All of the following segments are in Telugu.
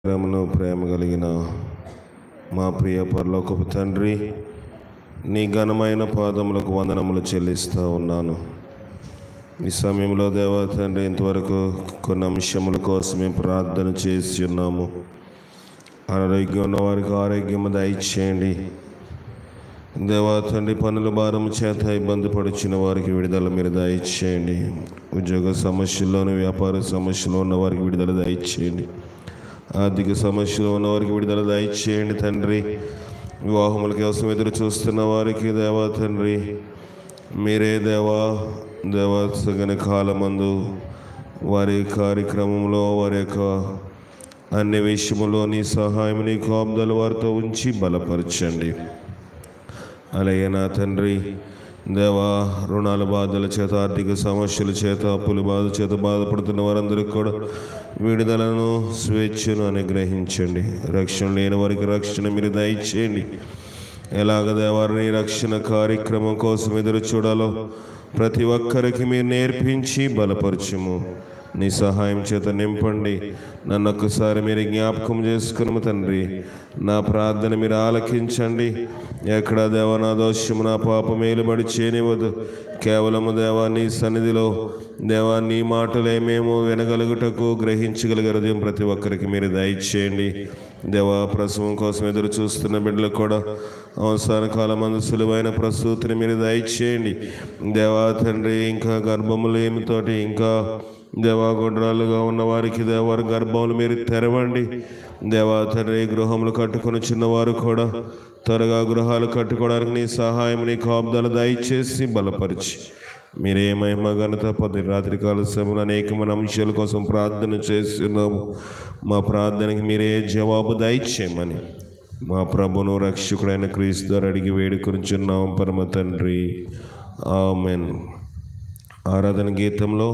ప్రేమ కలిగిన మా ప్రియ పరలోకపు తండ్రి, నీ ఘనమైన పాదములకు వందనములు చెల్లిస్తూ ఉన్నాను. ఈ సమయంలో దేవా తండ్రి, ఇంతవరకు కొన్ని అంశముల కోసమే ప్రార్థన చేసి ఉన్నాము. ఆరోగ్యం ఉన్న వారికి ఆరోగ్యము దయచేయండి దేవా తండ్రి. పనుల భారం చేత ఇబ్బంది పడుచున్న వారికి విడుదల మీరు దయచేయండి. ఉద్యోగ సమస్యల్లోని, వ్యాపార సమస్యలో ఉన్న వారికి విడుదల దయచేయండి. ఆర్థిక సమస్యలో ఉన్న వారికి విడుదల దయచేయండి తండ్రి. వివాహముల కోసం ఎదురు చూస్తున్న వారికి దేవా తండ్రి, మీరే దేవా సగన కాలమందు వారి కార్యక్రమంలో, వారి యొక్క అన్ని విషయములో నీ సహాయం, నీ కాపుదల వారితో ఉంచి బలపరచండి. అలాగే నా తండ్రి దేవా, రుణాల బాధల చేత, ఆర్థిక సమస్యల చేత, అప్పుల బాధ చేత బాధపడుతున్న వారందరికీ కూడా విడుదలను, స్వేచ్ఛను అనుగ్రహించండి. రక్షణ లేని వారికి రక్షణ మీరు దయచేయండి. ఎలాగ దేవారిని రక్షణ కార్యక్రమం కోసం ఎదురు చూడాలో ప్రతి ఒక్కరికి మీరు నేర్పించి బలపరచుము. నీ సహాయం చేత నింపండి. నన్ను ఒక్కసారి మీరు జ్ఞాపకం చేసుకున్నాము తండ్రి. నా ప్రార్థన మీరు ఆలకించండి. ఎక్కడ దేవా నా దోషము, నా పాపం ఏలుబడి చేయనివ్వదు. కేవలము దేవా నీ సన్నిధిలో దేవా నీ మాటలే మేము వినగలుగుటకు, గ్రహించగలిగే హృదయం ప్రతి ఒక్కరికి మీరు దయచేయండి. దేవా, ప్రసవం కోసం ఎదురు చూస్తున్న బిడ్డలు కూడా అవసాన కాలమందు సులువైన ప్రసూతిని మీరు దయచేయండి. దేవా తండ్రి, ఇంకా గర్భము లేమితోటి, ఇంకా దేవా గుండ్రాలుగా ఉన్న వారికి దేవారి గర్భములు మీరు తెరవండి. దేవా తండ్రి, గృహములు కట్టుకుని చిన్నవారు కూడా త్వరగా గృహాలు కట్టుకోవడానికి నీ సహాయం, నీ కాపుదల దయచేసి బలపరిచి మీరే మహిమ ఘనత పది రాత్రికాల సమయంలో అనేకమైన అంశాల కోసం ప్రార్థన చేస్తున్నాము. మా ప్రార్థనకి మీరే జవాబు దయచేయమని మా ప్రభును రక్షకుడైన క్రీస్తు ద్వారా అడిగి వేడుకొనుచున్నాము పరమ తండ్రి, ఆమెన్. ఆరాధన గీతంలో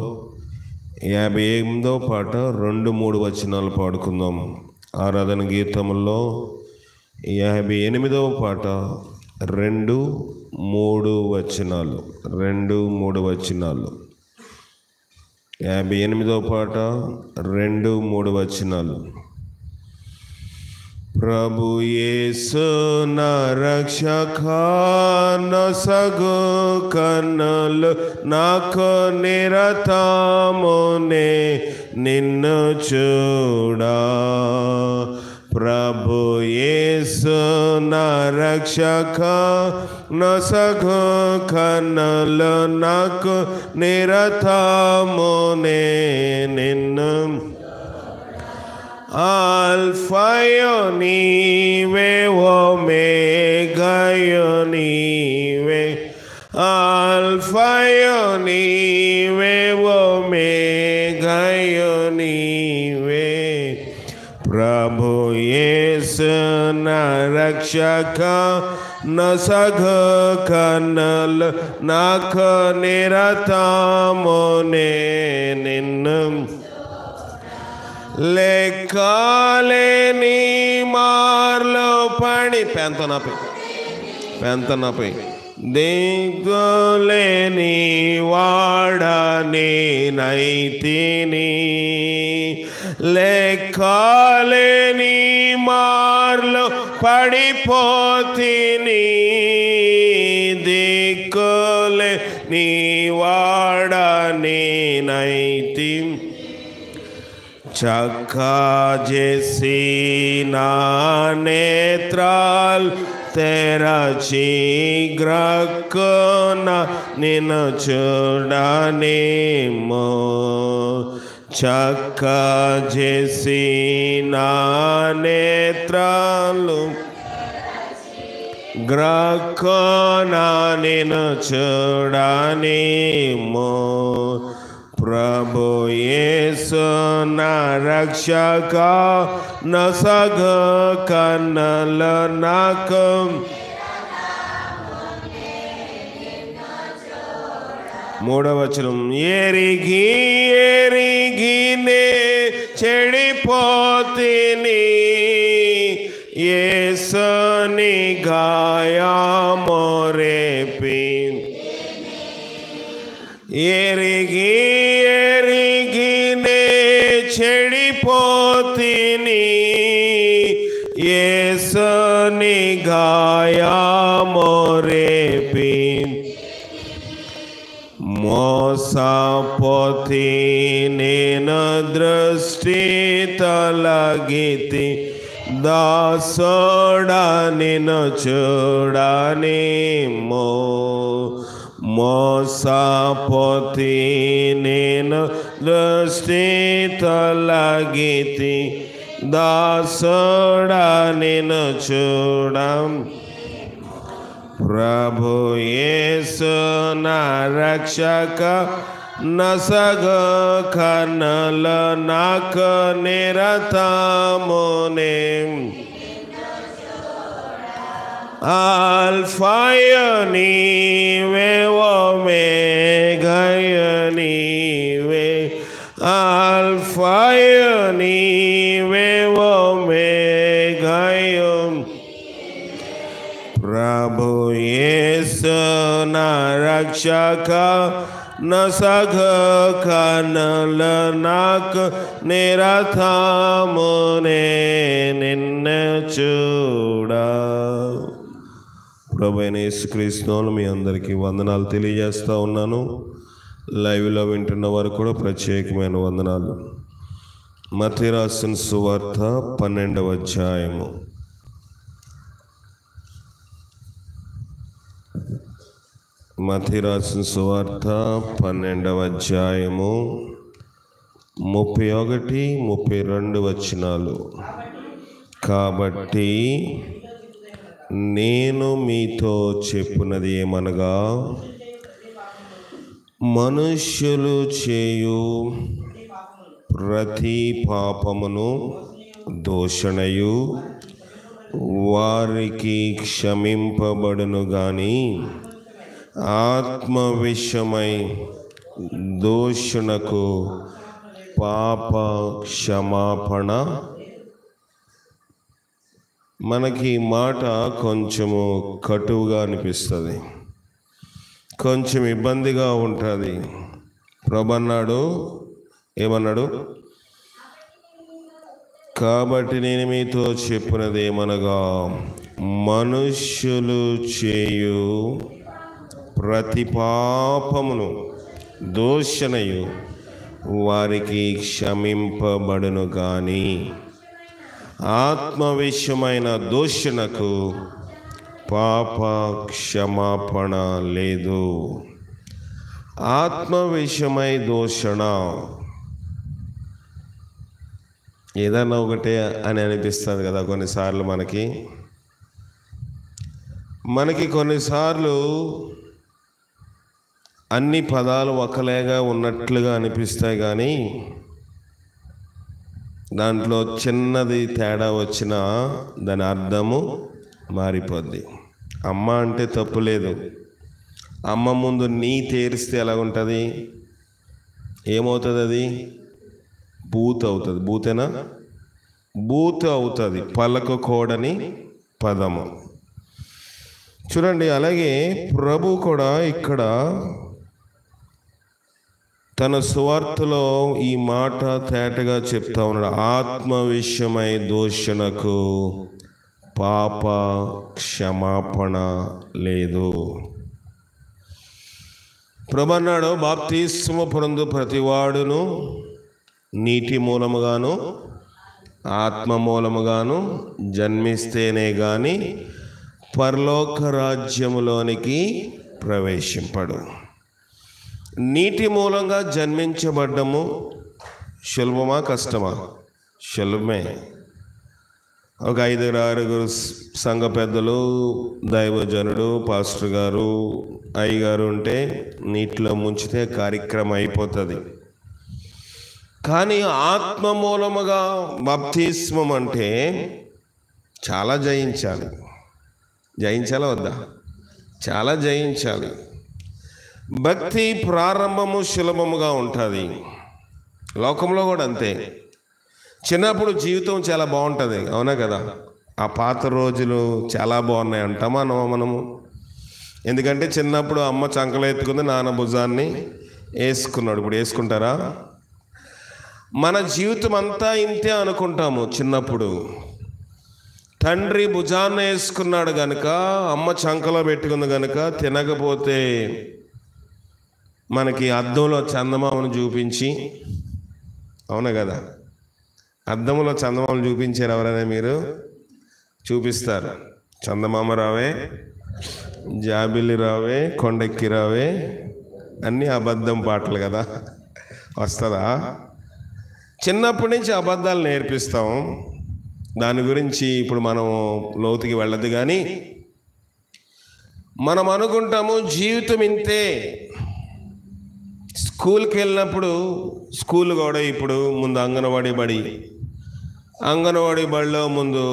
58వ పాట 2-3 వచనాలు పాడుకుందాం. ఆరాధన గీతంలో 58వ పాట 2-3 వచనాలు. 58వ పాట 2-3 వచనాలు. ప్రభు యేసు నా రక్షక, నొసగు కన్నులు నాకు నిరతమునే నిన్ను చూడా. ప్రభు యేసు నా రక్షక, నొసగు కన్నులు నాకు నిరతమునే నిన్ను. ఆల్ఫాయో నీవే, ఓమేగాయో నీవే. ఆల్ఫాయో నీవే, ఓమేగాయో నీవే. ప్రభు యేసు నా రక్షక, నొసగు కన్నులు నాకు నిరతమునే నిన్ను. లెక్కలేని మార్లు పడి పెంతనపై దిక్కులేని వాడని నైతిని. లెక్కలేని మార్లు పడిపోతిని, దిక్కులేని వాడని నైతి. చక్కా చేసి నా నేత్రాలు తెరచి గ్రక్కున నిన్ను చూడనేమో. చక్కా చేసి నా నేత్రాలు గ్రక్కున నిన్ను చూడనేమో. ప్రభు యేసు నా రక్షక, నొసగు కన్నులు నాకు. మూడవ వచనం. ఎరిగినే చెడిపోతిని, యేసుని గాయము రేపి. ఎరిగినే చెడిపోతిని, యేసుని గాయము రేపి మోసపోతి నేను దృష్టి తొలగితి దాసుడా నిన్ను చూడని మోసపోతి నేను దృష్టి తొలగితి దాసుడా నిన్ను చూడం ప్రభు యేసు నా రక్షక నసగు కన్నులు నాకు నిరతమునే ఆల్ఫాయు నీవే ఒమేగాయు నీవే ఆల్ఫాయు నీవే ఒమేగాయు ప్రభు యేసు నా రక్షక నసగు కన్నులు నాకు నిరతమునే నిన్ను చూడ. ప్రభు అయిన యేసుక్రీస్తునామమున మీ అందరికీ వందనాలు తెలియజేస్తూ ఉన్నాను. లైవ్లో వింటున్న వారు కూడా ప్రత్యేకమైన వందనాలు. మత్తయి రాసిన సువార్త 12వ అధ్యాయము. మత్తయి రాసిన సువార్త 12వ అధ్యాయము 31, 32 వచనాలు. కాబట్టి నేను మీతో చెప్పున్నది ఏమనగా, మనుష్యులు చేయు ప్రతి పాపమును దూషణయు వారికి క్షమింపబడును గాని ఆత్మ విషయమై దూషణకు పాప క్షమాపణ. మనకి ఈ మాట కొంచెము కటువుగా అనిపిస్తుంది, కొంచెం ఇబ్బందిగా ఉంటుంది. ప్రభు అన్నాడు, ఏమన్నాడు? కాబట్టి నేను మీతో చెప్పినది ఏమనగా, మనుష్యులు చేయు ప్రతి పాపమును దూషణయు వారికి క్షమింపబడును గాని ఆత్మ విషయమైన దూషణకు పాప క్షమాపణ లేదు. ఆత్మ విషయమై దూషణ ఏదన్నా ఒకటే అని అనిపిస్తుంది కదా కొన్నిసార్లు. మనకి కొన్నిసార్లు అన్ని పదాలు ఒకలేగా ఉన్నట్లుగా అనిపిస్తాయి, కానీ దాంట్లో చిన్నది తేడా వచ్చినా దాని అర్థము మారిపోద్ది. అమ్మ అంటే తప్పు లేదు. అమ్మ ముందు నీ తేరిస్తే ఎలాగుంటుంది? ఏమవుతుంది? అది బూత్ అవుతుంది. బూతేనా? బూత్ అవుతుంది, పలకకూడని పదము. చూడండి, అలాగే ప్రభు కూడా ఇక్కడ తన సువార్తలో ఈ మాట తేటగా చెప్తా ఉన్నాడు. ఆత్మ విషయమై దూషణకు పాప క్షమాపణ లేదు. ప్రభు అన్నాడు, బాప్తిస్మము పొందు ప్రతివాడును నీటి మూలముగాను ఆత్మ మూలముగాను జన్మిస్తేనే గాని పరలోక రాజ్యములోనికి ప్రవేశింపడు. నీటి మూలంగా జన్మించబడ్డము సులభమా కష్టమా? సులభమే. ఒక 5-6 సంఘ పెద్దలు, దైవజనుడు, పాస్టర్ గారు, అయ్యగారు ఉంటే నీటిలో ముంచితే కార్యక్రమం అయిపోతుంది. కానీ ఆత్మ మూలముగా బాప్తిస్మం అంటే చాలా జయించాలి. జయించాలా వద్దా? చాలా జయించాలి. భక్తి ప్రారంభము సులభముగా ఉంటుంది. లోకంలో కూడా అంతే. చిన్నప్పుడు జీవితం చాలా బాగుంటుంది, అవునా కదా? ఆ పాత రోజులు చాలా బాగున్నాయి అంటామా మనము? ఎందుకంటే చిన్నప్పుడు అమ్మ చంకలో ఎత్తుకుంది, నాన్న భుజాన్ని వేసుకున్నాడు. ఇప్పుడు వేసుకుంటారా? మన జీవితం అంతా ఇంతే అనుకుంటాము చిన్నప్పుడు. తండ్రి భుజాన్న వేసుకున్నాడు గనుక, అమ్మ చంకలో పెట్టుకుంది గనుక తినకపోతే మనకి అద్దంలో చందమామను చూపించి, అవునా కదా, అద్దంలో చందమామను చూపించారు ఎవరైనా? మీరు చూపిస్తారు. చందమామ రావే, జాబిల్లి రావే, కొండెక్కి రావే, అన్నీ అబద్ధం పాటలు కదా. వస్తుందా? చిన్నప్పటి నుంచి అబద్ధాలు నేర్పిస్తాం. దాని గురించి ఇప్పుడు మనం లోతుకి వెళ్ళదు. కానీ మనం అనుకుంటాము జీవితం ఇంతే. స్కూల్కి వెళ్ళినప్పుడు, స్కూల్ కూడా ఇప్పుడు ముందు అంగన్వాడీ బడిలో ముందు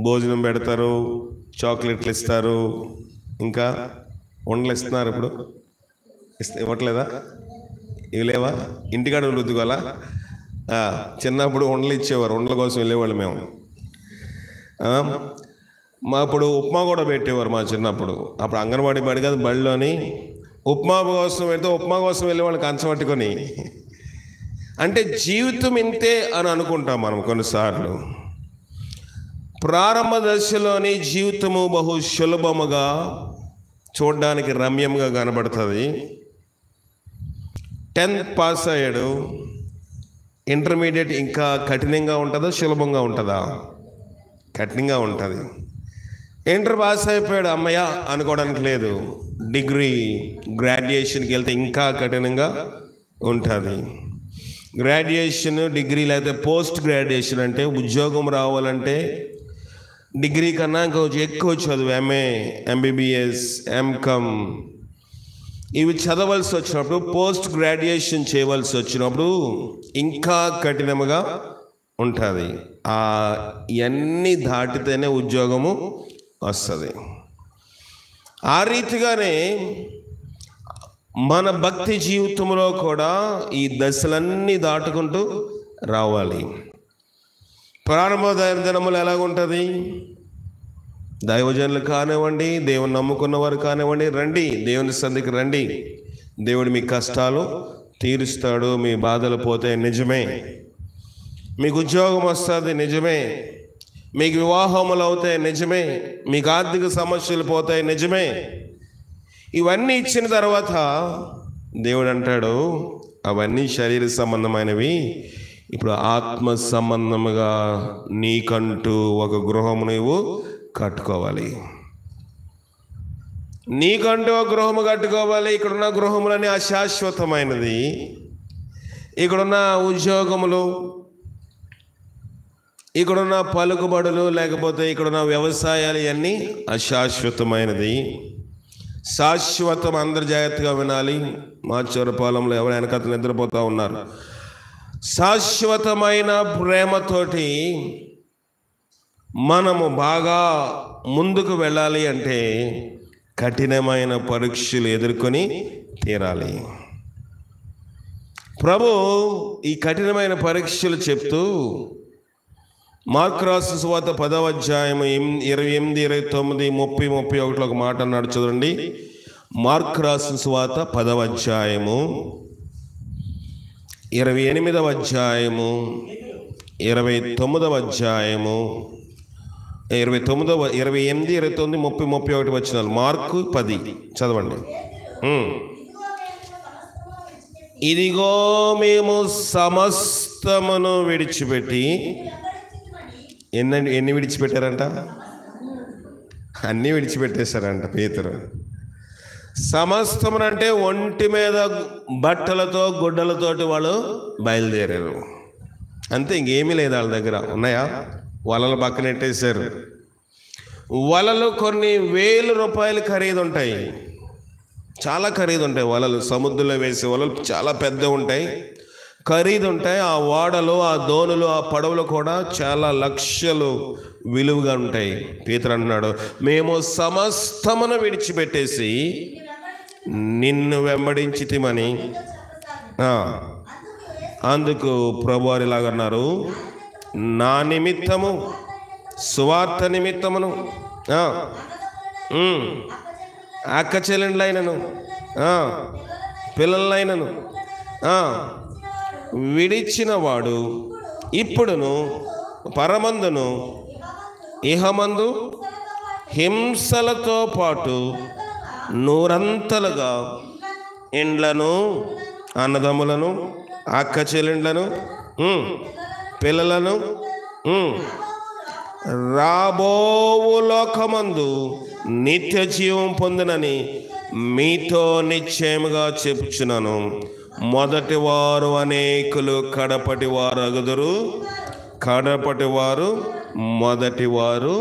భోజనం పెడతారు, చాక్లెట్లు ఇస్తారు, ఇంకా వండలు ఇస్తున్నారు. ఇప్పుడు ఇవ్వట్లేదా? ఇవి లేవా? ఇంటికాడ రుద్దుకోవాలా? చిన్నప్పుడు వండలు ఇచ్చేవారు, వండల కోసం వెళ్ళేవాళ్ళు మేము. అప్పుడు ఉప్మా కూడా పెట్టేవారు మా చిన్నప్పుడు. అప్పుడు అంగన్వాడీ బడి కాదు, బడిలోని ఉప్మా కోసం వెళ్తే ఉప్మా కోసం వెళ్ళేవాళ్ళు కంచం పట్టుకొని. అంటే జీవితం ఇంతే అని అనుకుంటాం మనం కొన్నిసార్లు. ప్రారంభ దశలోని జీవితము బహు సులభముగా, చూడడానికి రమ్యంగా కనబడుతుంది. 10th పాస్ అయ్యాడు, ఇంటర్మీడియట్ ఇంకా కఠినంగా ఉంటుందా, సులభంగా ఉంటుందా? కఠినంగా ఉంటుంది. ఇంటర్ పాస్ అయిపోయాడు, అమ్మయ్య అనుకోవడానికి లేదు. డిగ్రీ, గ్రాడ్యుయేషన్కి వెళ్తే ఇంకా కఠినంగా ఉంటుంది. గ్రాడ్యుయేషన్, డిగ్రీ లేకపోతే పోస్ట్ గ్రాడ్యుయేషన్ అంటే ఉద్యోగం రావాలంటే డిగ్రీ కన్నా ఇంకొంచెం ఎక్కువ చదువు, ఎంఏ, ఎంబీబీఎస్, ఎంకామ్ ఇవి చదవలసి వచ్చినప్పుడు, పోస్ట్ గ్రాడ్యుయేషన్ చేయవలసి వచ్చినప్పుడు ఇంకా కఠినముగా ఉంటుంది. ఇవన్నీ దాటితేనే ఉద్యోగము వస్తుంది. ఆ రీతిగానే మన భక్తి జీవితంలో కూడా ఈ దశలన్నీ దాటుకుంటూ రావాలి. ప్రారంభ దినములు ఎలాగుంటుంది? దైవజనులు కానివ్వండి, దేవుని నమ్ముకున్న వారు కానివ్వండి, రండి, దేవుని సన్నిధికి రండి. దేవుడు మీ కష్టాలు తీరుస్తాడు, మీ బాధలు పోతాయి, నిజమే. మీకు ఉద్యోగం వస్తుంది, నిజమే. మీకు వివాహములు అవుతాయి, నిజమే. మీకు ఆర్థిక సమస్యలు పోతాయి, నిజమే. ఇవన్నీ ఇచ్చిన తర్వాత దేవుడు అంటాడు, అవన్నీ శరీర సంబంధమైనవి, ఇప్పుడు ఆత్మ సంబంధముగా నీకంటూ ఒక గృహము నువ్వు కట్టుకోవాలి. నీకంటూ ఒక గృహము కట్టుకోవాలి. ఇక్కడున్న గృహములని అశాశ్వతమైనది. ఇక్కడున్న ఉద్యోగములు, ఇక్కడున్న పలుకుబడులు, లేకపోతే ఇక్కడున్న వ్యవసాయాలు ఇవన్నీ అశాశ్వతమైనది. శాశ్వతం. అందరు జాగ్రత్తగా వినాలి. మాచవరపాలెంలో ఎవరు వెనకత నిద్రపోతూ ఉన్నారు. శాశ్వతమైన ప్రేమతోటి మనము బాగా ముందుకు వెళ్ళాలి అంటే కఠినమైన పరీక్షలు ఎదుర్కొని తీరాలి. ప్రభు ఈ కఠినమైన పరీక్షలు చెప్తూ మార్కు రాసిన సువార్త 10వ అధ్యాయం 28, 29, 30, 31 ఒక మాట అన్నాడు. చూడండి. మార్కు రాసిన సువార్త 10వ అధ్యాయము 28వ అధ్యాయము 29వ అధ్యాయము 28, 29, 30, 31 వచనాలు. మార్కు 10 చదవండి. ఇదిగో మేము సమస్తమును విడిచిపెట్టి, ఎన్ని విడిచిపెట్టారంట? అన్నీ విడిచిపెట్టేశారంట పేతురు. సమస్తమునంటే ఒంటి మీద బట్టలతో, గుడ్డలతోటి వాళ్ళు బయలుదేరారు. అంతే, ఇంకేమీ లేదు వాళ్ళ దగ్గర. ఉన్నాయా? వలలు పక్కనెట్టేశారు. వలలు కొన్ని ₹1000 ఖరీదు ఉంటాయి, చాలా ఖరీదు ఉంటాయి వలలు. సముద్రంలో వేసే వలలు చాలా పెద్ద ఉంటాయి, ఖరీదు ఉంటాయి. ఆ ఓడలు, ఆ దోణులు, ఆ పడవలు కూడా చాలా లక్షలు విలువగా ఉంటాయి. పేతురు అంటున్నాడు, మేము సమస్తమును విడిచిపెట్టేసి నిన్ను వెంబడించితిమని. అందుకు ప్రభువారు ఇలాగన్నారు, నా నిమిత్తము, సువార్త నిమిత్తమును, అక్క చెల్లెండ్లైనను, పిల్లలైనను విడిచిన వాడు ఇప్పుడును పరమందును ఇహమందు హింసలతో పాటు నూరంతలుగా ఇండ్లను, అన్నదమ్ములను, అక్క చెల్లెండ్లను, పిల్లలను రాబోవు లోకమందు నిత్య జీవం పొందునని మీతో నిశ్చయముగా చెప్పుచున్నాను. మొదటి వారు అనేకులు, కడపటి వారు అగుదురు. కడపటి వారు మొదటి వారు.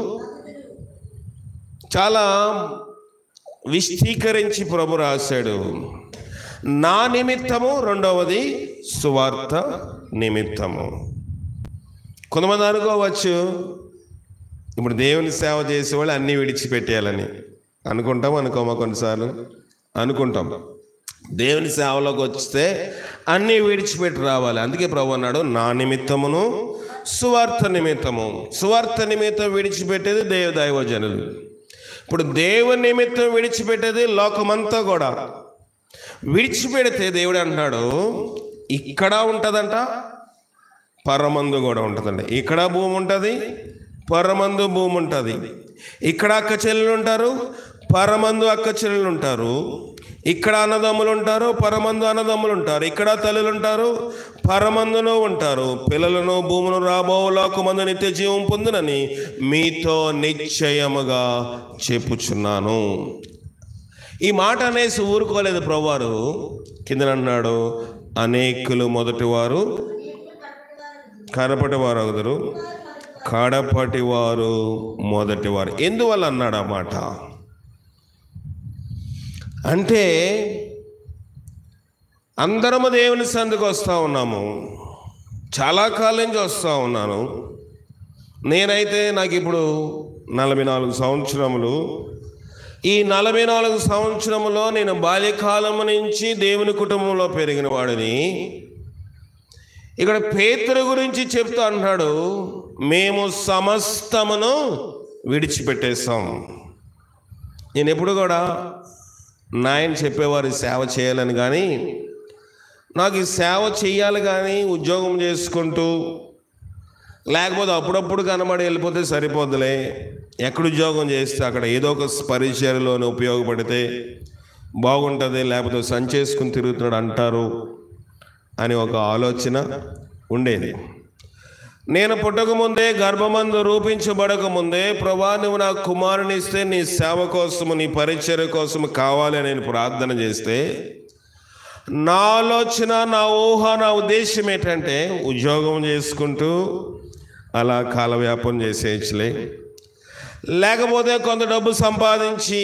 చాలా విస్తీకరించి ప్రభు రాశాడు. నా నిమిత్తము, రెండవది సువార్త నిమిత్తము. కొంతమంది అనుకోవచ్చు, ఇప్పుడు దేవుని సేవ చేసేవాళ్ళు అన్నీ విడిచిపెట్టేయాలని అనుకోమా? కొన్నిసార్లు అనుకుంటాం. దేవుని సేవలోకి వస్తే అన్నీ విడిచిపెట్టి రావాలి. అందుకే ప్రభు అన్నాడు, నా నిమిత్తమును సువార్త నిమిత్తము. సువార్త నిమిత్తం విడిచిపెట్టేది దైవజనులు. ఇప్పుడు దేవుని నిమిత్తం విడిచిపెట్టేది లోకమంతా కూడా. విడిచిపెడితే దేవుడు అంటున్నాడు, ఇక్కడ ఉంటుందంట, పరమందు కూడా ఉంటుందండి. ఇక్కడ భూమి ఉంటుంది, పరమందు భూమి ఉంటుంది. ఇక్కడ అక్క చెల్లెలు ఉంటారు, పరమందు అక్క చెల్లెలు ఉంటారు. ఇక్కడ అన్నదమ్ములు ఉంటారు, పరమందు అన్నదమ్ములు ఉంటారు. ఇక్కడ తల్లులు ఉంటారు, పరమందును ఉంటారు. పిల్లలను, భూమును రాబో లోకమందు నిత్య జీవం పొందునని మీతో నిశ్చయముగా చెప్పుచున్నాను. ఈ మాట అనేసి ఊరుకోలేదు ప్రభువారు. కింద అన్నాడు, అనేకులు మొదటివారు, కడపటి వారు అగుదురు. కడపటి వారు మొదటివారు. ఎందువల్ల అన్నాడు ఆ మాట అంటే, అందరము దేవుని సందుకు వస్తూ ఉన్నాము. చాలా కాలం నుంచి వస్తూ ఉన్నాను. నేనైతే నాకు ఇప్పుడు 44 సంవత్సరములు. ఈ 44 సంవత్సరములో నేను బాల్యకాలం నుంచి దేవుని కుటుంబంలో పెరిగిన వాడిని. ఇక్కడ పేతురు గురించి చెప్తూ అంటున్నాడు, మేము సమస్తమును విడిచిపెట్టేస్తాం. నేను ఎప్పుడు కూడా నాయన చెప్పేవారు సేవ చేయాలని, కానీ నాకు ఈ సేవ చేయాలి కానీ ఉద్యోగం చేసుకుంటూ, లేకపోతే అప్పుడప్పుడు కనబడి వెళ్ళిపోతే సరిపోద్దులే, ఎక్కడ ఉద్యోగం చేస్తే అక్కడ ఏదో ఒక పరిచయలోనే ఉపయోగపడితే బాగుంటుంది, లేకపోతే సంచేసుకుని తిరుగుతున్నాడు అంటారు అని ఒక ఆలోచన ఉండేది. నేను పుట్టకముందే, గర్భమందు రూపించబడకముందే, ప్రభా నువ్వు నా కుమారుని ఇస్తే నీ సేవ కోసము, నీ పరిచర్య కోసము కావాలి అని నేను ప్రార్థన చేస్తే, నా ఆలోచన, నా ఊహ, నా ఉద్దేశం ఏంటంటే ఉద్యోగం చేసుకుంటూ అలా కాలవ్యాపం చేసేయచ్చులే, లేకపోతే కొంత డబ్బు సంపాదించి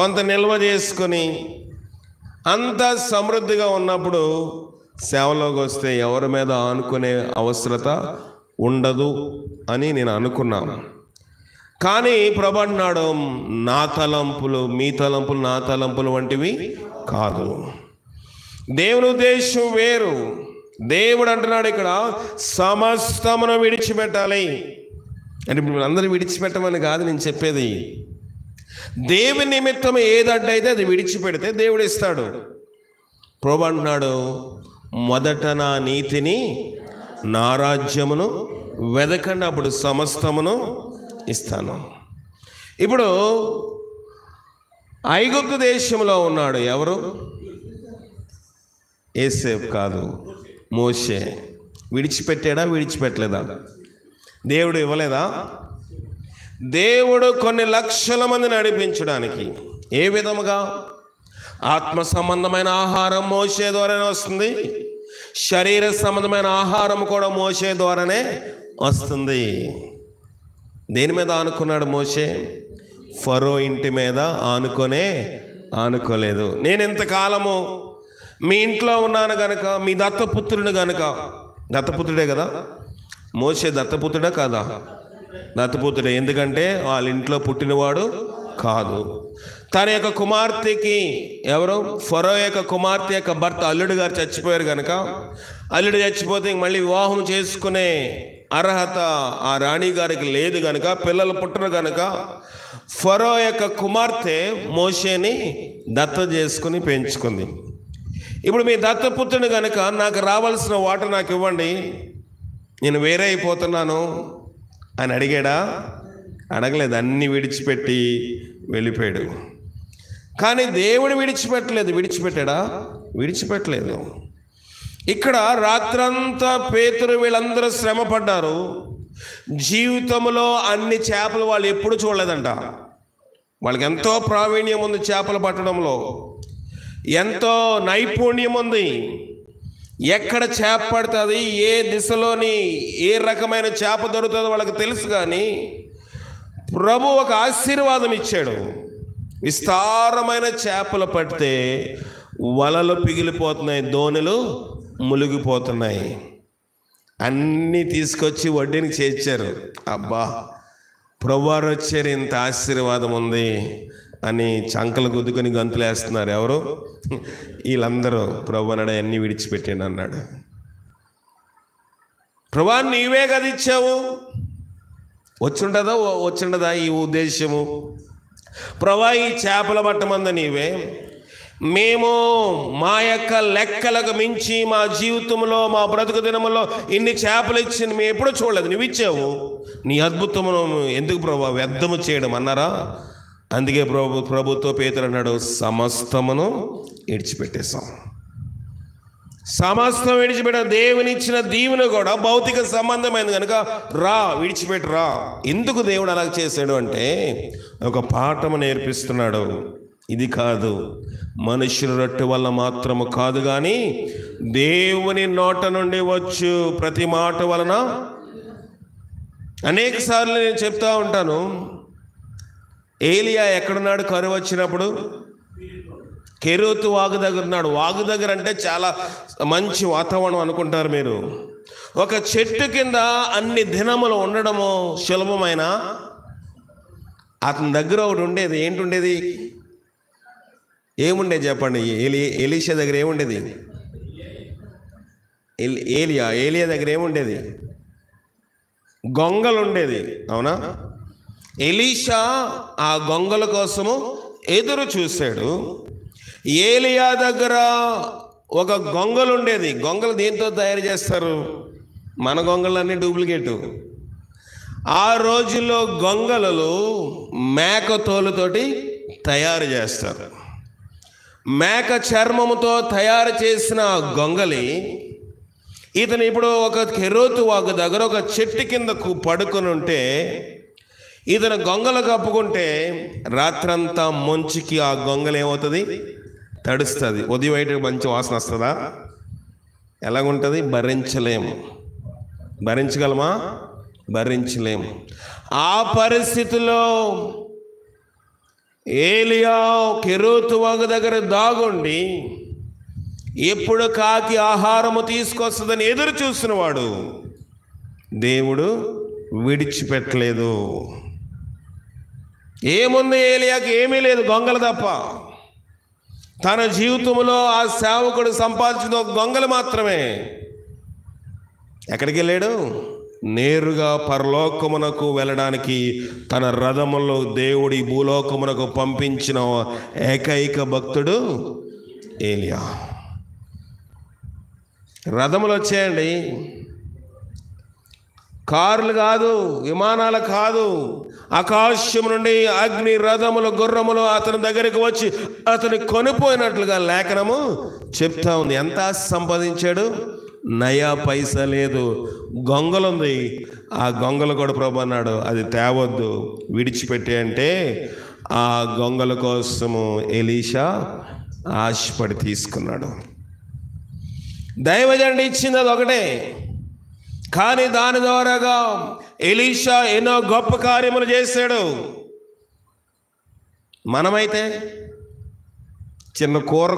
కొంత నిల్వ చేసుకొని అంత సమృద్ధిగా ఉన్నప్పుడు సేవలోకి వస్తే ఎవరి మీద ఆనుకునే అవసరత ఉండదు అని నేను అనుకున్నాను. కానీ ప్రభు అన్నాడు, నా తలంపులు మీ తలంపులు నా తలంపులు వంటివి కాదు. దేవుని ఉద్దేశం వేరు. దేవుడు అంటున్నాడు ఇక్కడ, సమస్తమును విడిచిపెట్టాలి అంటే ఇప్పుడు అందరూ విడిచిపెట్టమని కాదు నేను చెప్పేది. దేవుని నిమిత్తం ఏదంటే అది విడిచిపెడితే దేవుడు ఇస్తాడు. ప్రభు అంటున్నాడు, మొదట నా నీతిని, నా రాజ్యమును వెదకండి, అప్పుడు సమస్తమును ఇస్తాను. ఇప్పుడు ఐగుప్తు దేశంలో ఉన్నాడు ఎవరు? యోసేపు కాదు, మోషే. విడిచిపెట్టాడా? విడిచిపెట్టలేదా? దేవుడు ఇవ్వలేదా? దేవుడు కొన్ని లక్షల మంది నడిపించడానికి ఏ విధముగా? ఆత్మ సంబంధమైన ఆహారం మోషే ద్వారానే వస్తుంది, శరీర సంబంధమైన ఆహారం కూడా మోషే ద్వారానే వస్తుంది. దేని మీద ఆనుకున్నాడు మోషే? ఫరో ఇంటి మీద ఆనుకోలేదు. నేను ఇంతకాలము మీ ఇంట్లో ఉన్నాను గనక, మీ దత్తపుత్రుడు గనక, దత్తపుత్రుడే కదా మోషే, దత్తపుత్రుడా కాదా? దత్తపుత్రుడే. ఎందుకంటే వాళ్ళ ఇంట్లో పుట్టినవాడు కాదు. తన యొక్క కుమార్తెకి, ఎవరు? ఫరో యొక్క కుమార్తె యొక్క భర్త అల్లుడు గారు చచ్చిపోయారు కనుక, అల్లుడు చచ్చిపోతే మళ్ళీ వివాహం చేసుకునే అర్హత ఆ రాణి గారికి లేదు కనుక, పిల్లలు పుట్టరు కనుక ఫరో యొక్క కుమార్తె మోషేని దత్త చేసుకుని పెంచుకుంది. ఇప్పుడు మీ దత్తపుత్రుని కనుక నాకు రావాల్సిన వాట నాకు ఇవ్వండి, నేను వేరే అయిపోతున్నాను అని అడిగాడా? అడగలేదు. అన్నీ విడిచిపెట్టి వెళ్ళిపోయాడు. కానీ దేవుడు విడిచిపెట్టాడా? విడిచిపెట్టలేదు. ఇక్కడ రాత్రంతా పేతురు వీళ్ళందరూ శ్రమ పడ్డారు. జీవితంలో అన్ని చేపలు వాళ్ళు ఎప్పుడు చూడలేదంట. వాళ్ళకి ఎంతో ప్రావీణ్యం ఉంది, చేపలు పట్టడంలో ఎంతో నైపుణ్యం ఉంది. ఎక్కడ చేప పడుతుంది, ఏ దిశలోని ఏ రకమైన చేప దొరుకుతుందో వాళ్ళకి తెలుసు. కానీ ప్రభు ఒక ఆశీర్వాదం ఇచ్చాడు. విస్తారమైన చేపలు పడితే వలలు పిగిలిపోతున్నాయి, దోణులు మునిగిపోతున్నాయి. అన్నీ తీసుకొచ్చి వడ్డీని చేర్చారు. అబ్బా, ప్రభువారు వచ్చారు, ఇంత ఆశీర్వాదం ఉంది అని చంకలు గుద్దుకొని గంతులేస్తున్నారు. ఎవరు? వీళ్ళందరూ. ప్రభు అన్నాడు, అన్నీ విడిచిపెట్టాను అన్నాడు. ప్రభా, నీవే కదా ఇచ్చావు. వచ్చుండదా ఈ ఉద్దేశము? ప్రభా, ఈ చేపల పట్టమంద నీవే, మేము మా యొక్క లెక్కలకు మించి మా జీవితంలో మా బ్రతుకు దినములో ఇన్ని చేపలు ఇచ్చి మేము ఎప్పుడూ చూడలేదు, నువ్వు ఇచ్చావు. నీ అద్భుతమును ఎందుకు ప్రభా వ్యర్థము చేయడం అన్నారా? అందుకే ప్రభుతో పేతురు అన్నాడు, సమస్తమును విడిచిపెట్టేశాం. సమస్తం విడిచిపెట్ట. దేవుని ఇచ్చిన దీవెన కూడా భౌతిక సంబంధమైంది కనుక విడిచిపెట్టరా. ఎందుకు దేవుడు అలా చేశాడు అంటే ఒక పాఠము నేర్పిస్తున్నాడు. ఇది కాదు, మనుషుల రొట్టె వల్ల మాత్రము కాదు, కానీ దేవుని నోట నుండి వచ్చు ప్రతి మాట వలన. అనేక సార్లు నేను చెప్తా ఉంటాను, ఏలియా ఎక్కడున్నాడు కరువు వచ్చినప్పుడు? కెరీతు వాగు దగ్గర ఉన్నాడు. వాగు దగ్గర అంటే చాలా మంచి వాతావరణం అనుకుంటారు మీరు. ఒక చెట్టు కింద అన్ని దినములు ఉండడము సులభమైన. అతని దగ్గర ఒకటి ఉండేది. ఏంటుండేది? ఏముండేది చెప్పండి? ఎలీషా దగ్గర ఏముండేది? ఏలియా దగ్గర ఏముండేది? గొంగలు ఉండేది. అవునా? ఎలీషా ఆ గొంగల కోసము ఎదురు చూశాడు. ఏలియా దగ్గర ఒక గొంగలు ఉండేది. గొంగలు దేంతో తయారు చేస్తారు? మన గొంగలన్నీ డూప్లికేటు. ఆ రోజుల్లో గొంగలలు మేక తోలుతోటి తయారు చేస్తారు. మేక చర్మముతో తయారు చేసిన గొంగలి ఇతను ఇప్పుడు ఒక కెరీతు వాగు దగ్గర ఒక చెట్టు కింద పడుకొని ఉంటే ఇతను గొంగలు కప్పుకుంటే రాత్రంతా మంచుకి ఆ గొంగలు ఏమవుతుంది? తడుస్తుంది. ఉదయం అయితే మంచి వాసన వస్తుందా? ఎలాగుంటుంది? భరించలేము. భరించగలమా? భరించలేము. ఆ పరిస్థితిలో ఏలియా కెరీతు వాగు దగ్గర దాగుండి ఎప్పుడు కాకి ఆహారము తీసుకొస్తుందని ఎదురు చూసినవాడు దేవుడు విడిచిపెట్టలేదు. ఏముంది ఏలియాకి? ఏమీ లేదు, గొంగలు తప్ప. తన జీవితంలో ఆ సేవకుడు సంపాదించిన ఒక గొంగలు మాత్రమే. ఎక్కడికి వెళ్ళాడు? నేరుగా పరలోకమునకు వెళ్ళడానికి తన రథములో దేవుడి భూలోకమునకు పంపించిన ఏకైక భక్తుడు ఏలియా. రథములు వచ్చాయండి, కార్లు కాదు, విమానాలు కాదు. ఆకాశం నుండి అగ్ని రథములు గుర్రములు అతని దగ్గరికి వచ్చి అతని కొనిపోయినట్లుగా లేఖనము చెప్తా ఉంది. ఎంత సంపాదించాడు? నయా పైసా లేదు. గొంగలుంది. ఆ గొంగలు కూడా ప్రభు అన్నాడు, అది తేవద్దు, విడిచిపెట్టి. అంటే ఆ గొంగల కోసము ఎలీషా ఆశపడి తీసుకున్నాడు. దైవజనుడు ఇచ్చింది అది ఒకటే, కానీ దాని ద్వారాగా ఎలీషా ఎన్నో గొప్ప కార్యములు చేశాడు. మనమైతే చిన్న కూర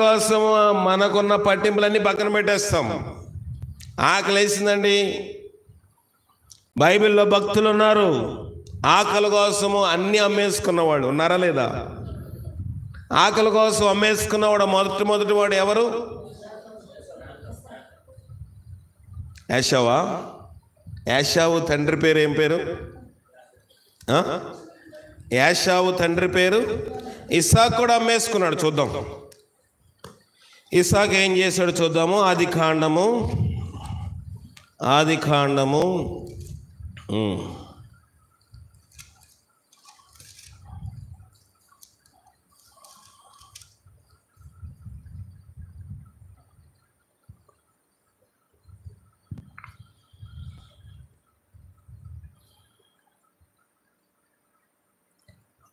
కోసం మనకున్న పట్టింపులన్నీ పక్కన పెట్టేస్తాం. ఆకలేసిందండి. బైబిల్లో భక్తులు ఉన్నారు, ఆకలి కోసము అన్నీ అమ్మేసుకున్నవాడు ఉన్నారా లేదా? ఆకలి కోసం అమ్మేసుకున్నవాడు మొదటి వాడు ఎవరు? యాషావా? యాషావు తండ్రి పేరు ఏం పేరు? యాషావు తండ్రి పేరు ఇస్సాకు. కూడా అమ్మేసుకున్నాడు. చూద్దాం ఇస్సాకు ఏం చేశాడు చూద్దాము. ఆదికాండము ఆదికాండము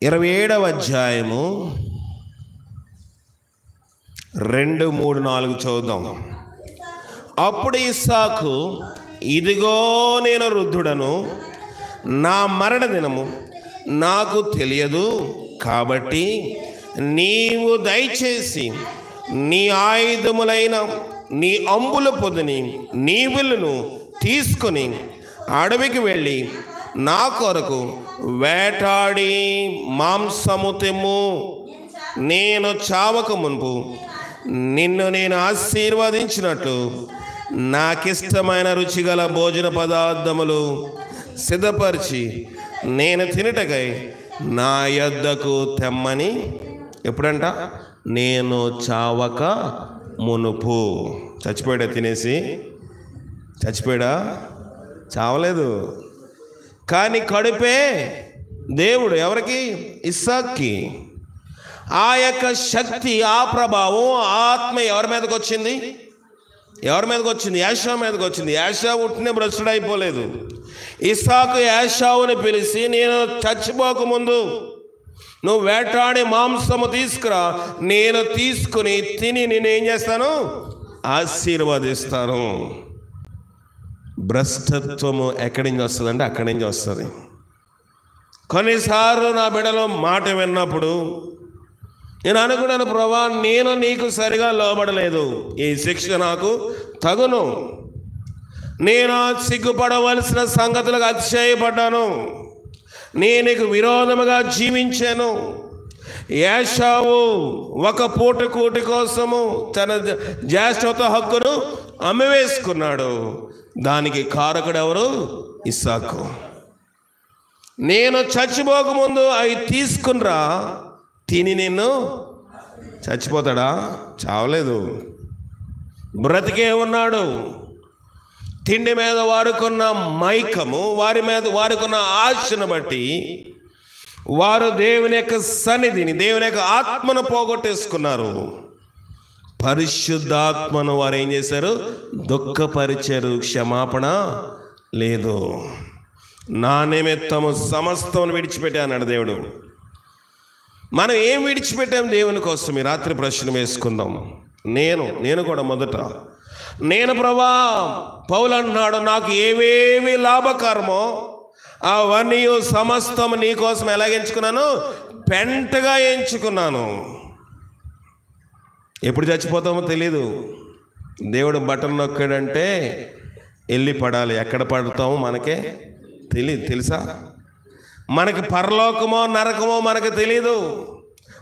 27వ అధ్యాయము 2, 3, 4 చదువుదాం. అప్పుడు ఇస్సాకు, ఇదిగో నేను వృద్ధుడను, నా మరణ దినము నాకు తెలియదు, కాబట్టి నీవు దయచేసి నీ ఆయుధములైన నీ అంబుల పొదిని నీ విల్లును తీసుకొని అడవికి వెళ్ళి నా కొరకు వేటాడి మాంసము తెమ్ము. నేను చావక మునుపు నిన్ను నేను ఆశీర్వదించినట్లు నాకిష్టమైన రుచిగల భోజన పదార్థములు సిద్ధపరిచి నేను తినటకై నా యొద్దకు తెమ్మని. ఎప్పుడంట? నేను చావక మునుపు. చచ్చిపోయాడా? తినేసి చచ్చిపోయాడా? చావలేదు. కానీ కడుపే దేవుడు ఎవరికి? ఇస్సాక్కి. ఆ యొక్క శక్తి, ఆ ప్రభావం, ఆత్మ ఎవరి మీదకి వచ్చింది? ఎవరి మీదకి వచ్చింది? యాషావు మీదకి వచ్చింది. యాషావు ఉట్టినే భ్రష్టుడు అయిపోలేదు. ఇస్సాకు యాషావుని పిలిచి, నేను చచ్చిపోకముందు నువ్వు వేటాడి మాంసము తీసుకురా, నేను తీసుకుని తిని నేనేం చేస్తాను? ఆశీర్వదిస్తాను. భ్రష్టత్వము ఎక్కడి నుంచి వస్తుందంటే అక్కడి నుంచి వస్తుంది. కొన్నిసార్లు నా బిడ్డలో మాట విన్నప్పుడు నేను అనుకున్నాను, ప్రభా నేను నీకు సరిగా లోబడలేదు, ఈ శిక్ష నాకు తగును, నేను సిగ్గుపడవలసిన సంగతులకు అతిశయపడ్డాను, నేను నీకు విరోధముగా జీవించాను. ఏశావు ఒక పూట కూటి కోసము తన జ్యేష్ఠత హక్కును అమ్మివేసుకున్నాడు. దానికి కారకుడు ఎవరు? ఇస్సాకు. నేను చచ్చిపోకముందు అవి తీసుకునిరా, తిని నిన్ను. చచ్చిపోతాడా? చావలేదు, బ్రతికే ఉన్నాడు. తిండి మీద వారుకున్న మైకము, వారుకున్న ఆశను బట్టి వారు దేవుని యొక్క సన్నిధిని, దేవుని యొక్క ఆత్మను పోగొట్టేసుకున్నారు. పరిశుద్ధాత్మను వారు ఏం చేశారు? దుఃఖపరిచారు. క్షమాపణ లేదు. నా నిమిత్తము సమస్తమును విడిచిపెట్టా అన్నాడు దేవుడు. మనం ఏం విడిచిపెట్టాం దేవుని కోసం? ఈ రాత్రి ప్రశ్న వేసుకుందాం. నేను కూడా మొదట ప్రభా, పౌలు అన్నాడు, నాకు ఏవేవి లాభకరమో అవన్నీ సమస్తం నీ కోసం ఎలాగ ఎంచుకున్నాను? పెంటగా ఎంచుకున్నాను. ఎప్పుడు చచ్చిపోతామో తెలీదు. దేవుడు బటన్ నొక్కాడంటే వెళ్ళి పడాలి. ఎక్కడ పడతామో మనకే తెలియదు. తెలుసా? మనకి పరలోకమో నరకమో మనకు తెలీదు.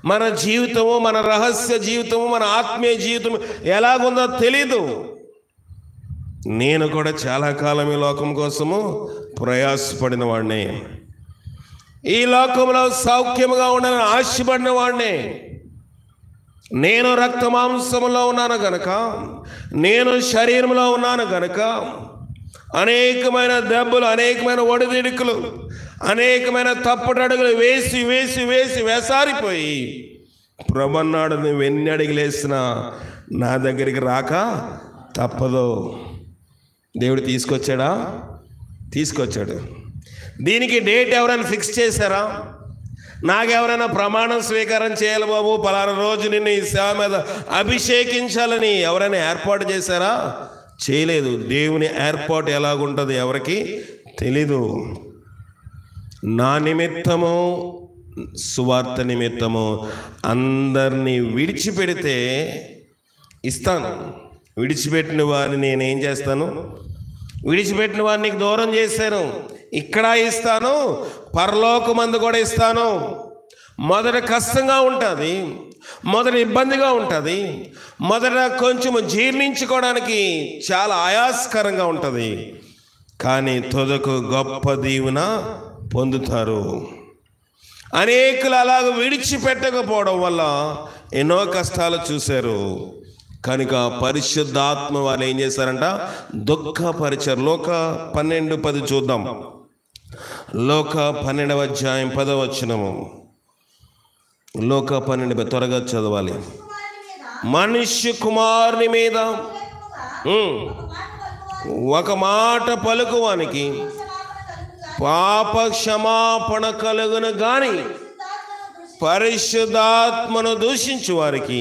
మన జీవితము, మన రహస్య జీవితము, మన ఆత్మీయ జీవితం ఎలాగుందో తెలీదు. నేను కూడా చాలా కాలం ఈ లోకం కోసము ప్రయాసపడిన వాడిని, ఈ లోకంలో సౌఖ్యముగా ఉండాలని ఆశపడిన వాడిని. నేను రక్త మాంసములో ఉన్నాను గనక, నేను శరీరంలో ఉన్నాను గనక అనేకమైన దెబ్బలు, అనేకమైన ఒడిదిడుకులు, అనేకమైన తప్పుటడుగులు వేసి వేసి వేసి వేసారిపోయి ప్రభున్నాడు, నువ్వు ఎన్ని అడుగులేసినా నా దగ్గరికి రాక తప్పదు. దేవుడు తీసుకొచ్చాడు. దీనికి డేట్ ఎవరైనా ఫిక్స్ చేశారా? నాకెవరైనా ప్రమాణం స్వీకారం చేయాలి బాబు, పలానా రోజు నిన్ను ఈ సేవ మీద అభిషేకించాలని ఎవరైనా ఏర్పాటు చేశారా? చేయలేదు. దేవుని ఏర్పాటు ఎలాగుంటుంది ఎవరికి తెలీదు. నా నిమిత్తము, సువార్త నిమిత్తము అందరినీ విడిచిపెడితే ఇస్తాను. విడిచిపెట్టిన వారిని నేనేం చేస్తాను? విడిచిపెట్టిన వారిని దూరం చేశాను. ఇక్కడ ఇస్తాను, పరలోకమందు కూడా ఇస్తాను. మొదట కష్టంగా ఉంటుంది, మొదట ఇబ్బందిగా ఉంటుంది, మొదట కొంచెం జీర్ణించుకోవడానికి చాలా ఆయాస్కరంగా ఉంటుంది. కానీ తుదకు గొప్ప దీవెన పొందుతారు. అనేకులు అలాగ విడిచిపెట్టకపోవడం వల్ల ఎన్నో కష్టాలు చూశారు. కనుక పరిశుద్ధాత్మ వాళ్ళు ఏం చేశారంట? దుఃఖపరిచారు. లోక 12:10 చూద్దాం. లోక 12వ అధ్యాయం 10వ వచనము. లోక 12 త్వరగా చదవాలి. మనుష్య కుమారుని మీద ఒక మాట పలుకువానికి పాప క్షమాపణ కలుగును గాని పరిశుద్ధాత్మను దూషించు వారికి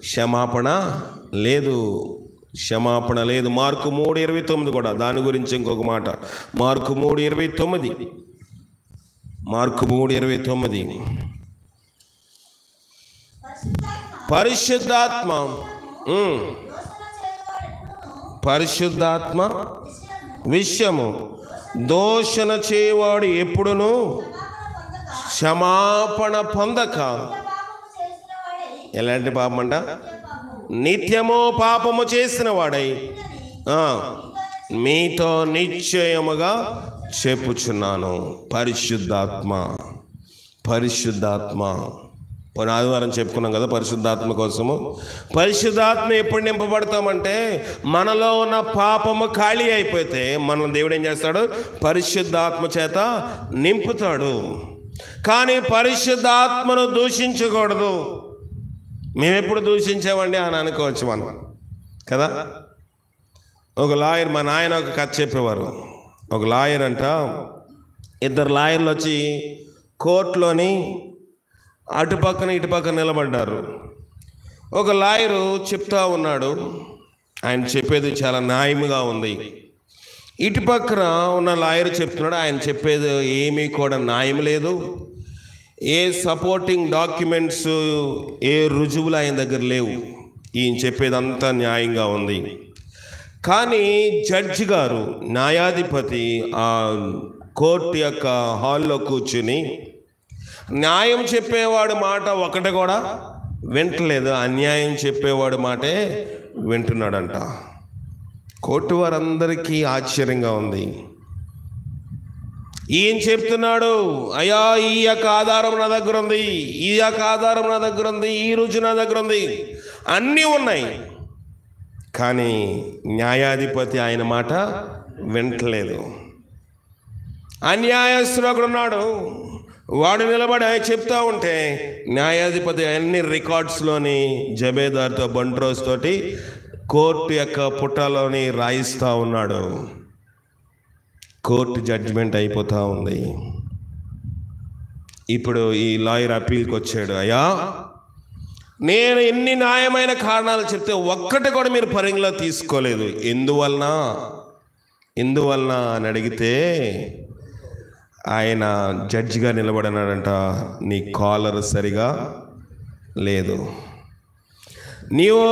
క్షమాపణ లేదు. క్షమాపణ లేదు. మార్కు 3:29 కూడా దాని గురించి ఇంకొక మాట. మార్కు 3:29. మార్కు 3:29. పరిశుద్ధాత్మ విషయము దోషణ చేయవాడు ఎప్పుడును క్షమాపణ పొందక. ఎలాంటి పాపం అంట? నిత్యము పాపము చేసిన వాడై మీతో నిశ్చయముగా చెప్పుచున్నాను. పరిశుద్ధాత్మ. పోయిన ఆదివారం చెప్పుకున్నాం కదా పరిశుద్ధాత్మ కోసము. పరిశుద్ధాత్మ ఎప్పుడు నింపబడతామంటే మనలో ఉన్న పాపము ఖాళీ అయిపోతే మన దేవుడు ఏం చేస్తాడు? పరిశుద్ధాత్మ చేత నింపుతాడు. కానీ పరిశుద్ధాత్మను దూషించకూడదు. మేమెప్పుడు దూషించామండి అని అనుకోవచ్చు మనం కదా. ఒక లాయర్, మా నాయన ఒక కథ చెప్పేవారు. ఒక లాయర్ అంట, ఇద్దరు లాయర్లు వచ్చి కోర్టులోని అటుపక్కన ఇటుపక్కన నిలబడ్డారు. ఒక లాయరు చెప్తా ఉన్నాడు, ఆయన చెప్పేది చాలా న్యాయంగా ఉంది. ఇటుపక్కన ఉన్న లాయర్ చెప్తున్నాడు, ఆయన చెప్పేది ఏమీ కూడా న్యాయం లేదు. ఏ సపోర్టింగ్ డాక్యుమెంట్స్, ఏ రుజువులు ఆయన దగ్గర లేవు. ఈయన చెప్పేదంతా న్యాయంగా ఉంది. కానీ జడ్జి గారు, న్యాయాధిపతి ఆ కోర్టు యొక్క హాల్లో కూర్చుని న్యాయం చెప్పేవాడు మాట ఒకటి కూడా వింటలేదు, అన్యాయం చెప్పేవాడు మాటే వింటున్నాడంట. కోర్టు వారందరికీ ఆశ్చర్యంగా ఉంది. ఈయన చెప్తున్నాడు, అయ్యా ఈ యొక్క ఆధారం నా దగ్గర ఉంది, ఈ యొక్క ఆధారం నా దగ్గర ఉంది, ఈ రుజువు నా దగ్గర ఉంది, అన్నీ ఉన్నాయి. కానీ న్యాయాధిపతి ఆయన మాట వింటలేదు. అన్యాయస్తుడు ఒకడున్నాడు, వాడు నిలబడి ఆయన చెప్తా ఉంటే న్యాయాధిపతి అన్ని రికార్డ్స్లోని జబేదార్తో బంట్రోస్ తోటి కోర్టు యొక్క పుటలోని రాయిస్తూ ఉన్నాడు. కోర్టు జడ్జిమెంట్ అయిపోతూ ఉంది. ఇప్పుడు ఈ లాయర్ అప్పీల్కి వచ్చాడు. అయ్యా నేను ఎన్ని న్యాయమైన కారణాలు చెప్తే ఒక్కటి కూడా మీరు పరిగణలో తీసుకోలేదు, ఎందువలన అని అడిగితే ఆయన జడ్జిగా నిలబడినాడంట, నీ కాలర్ సరిగా లేదు. నీవు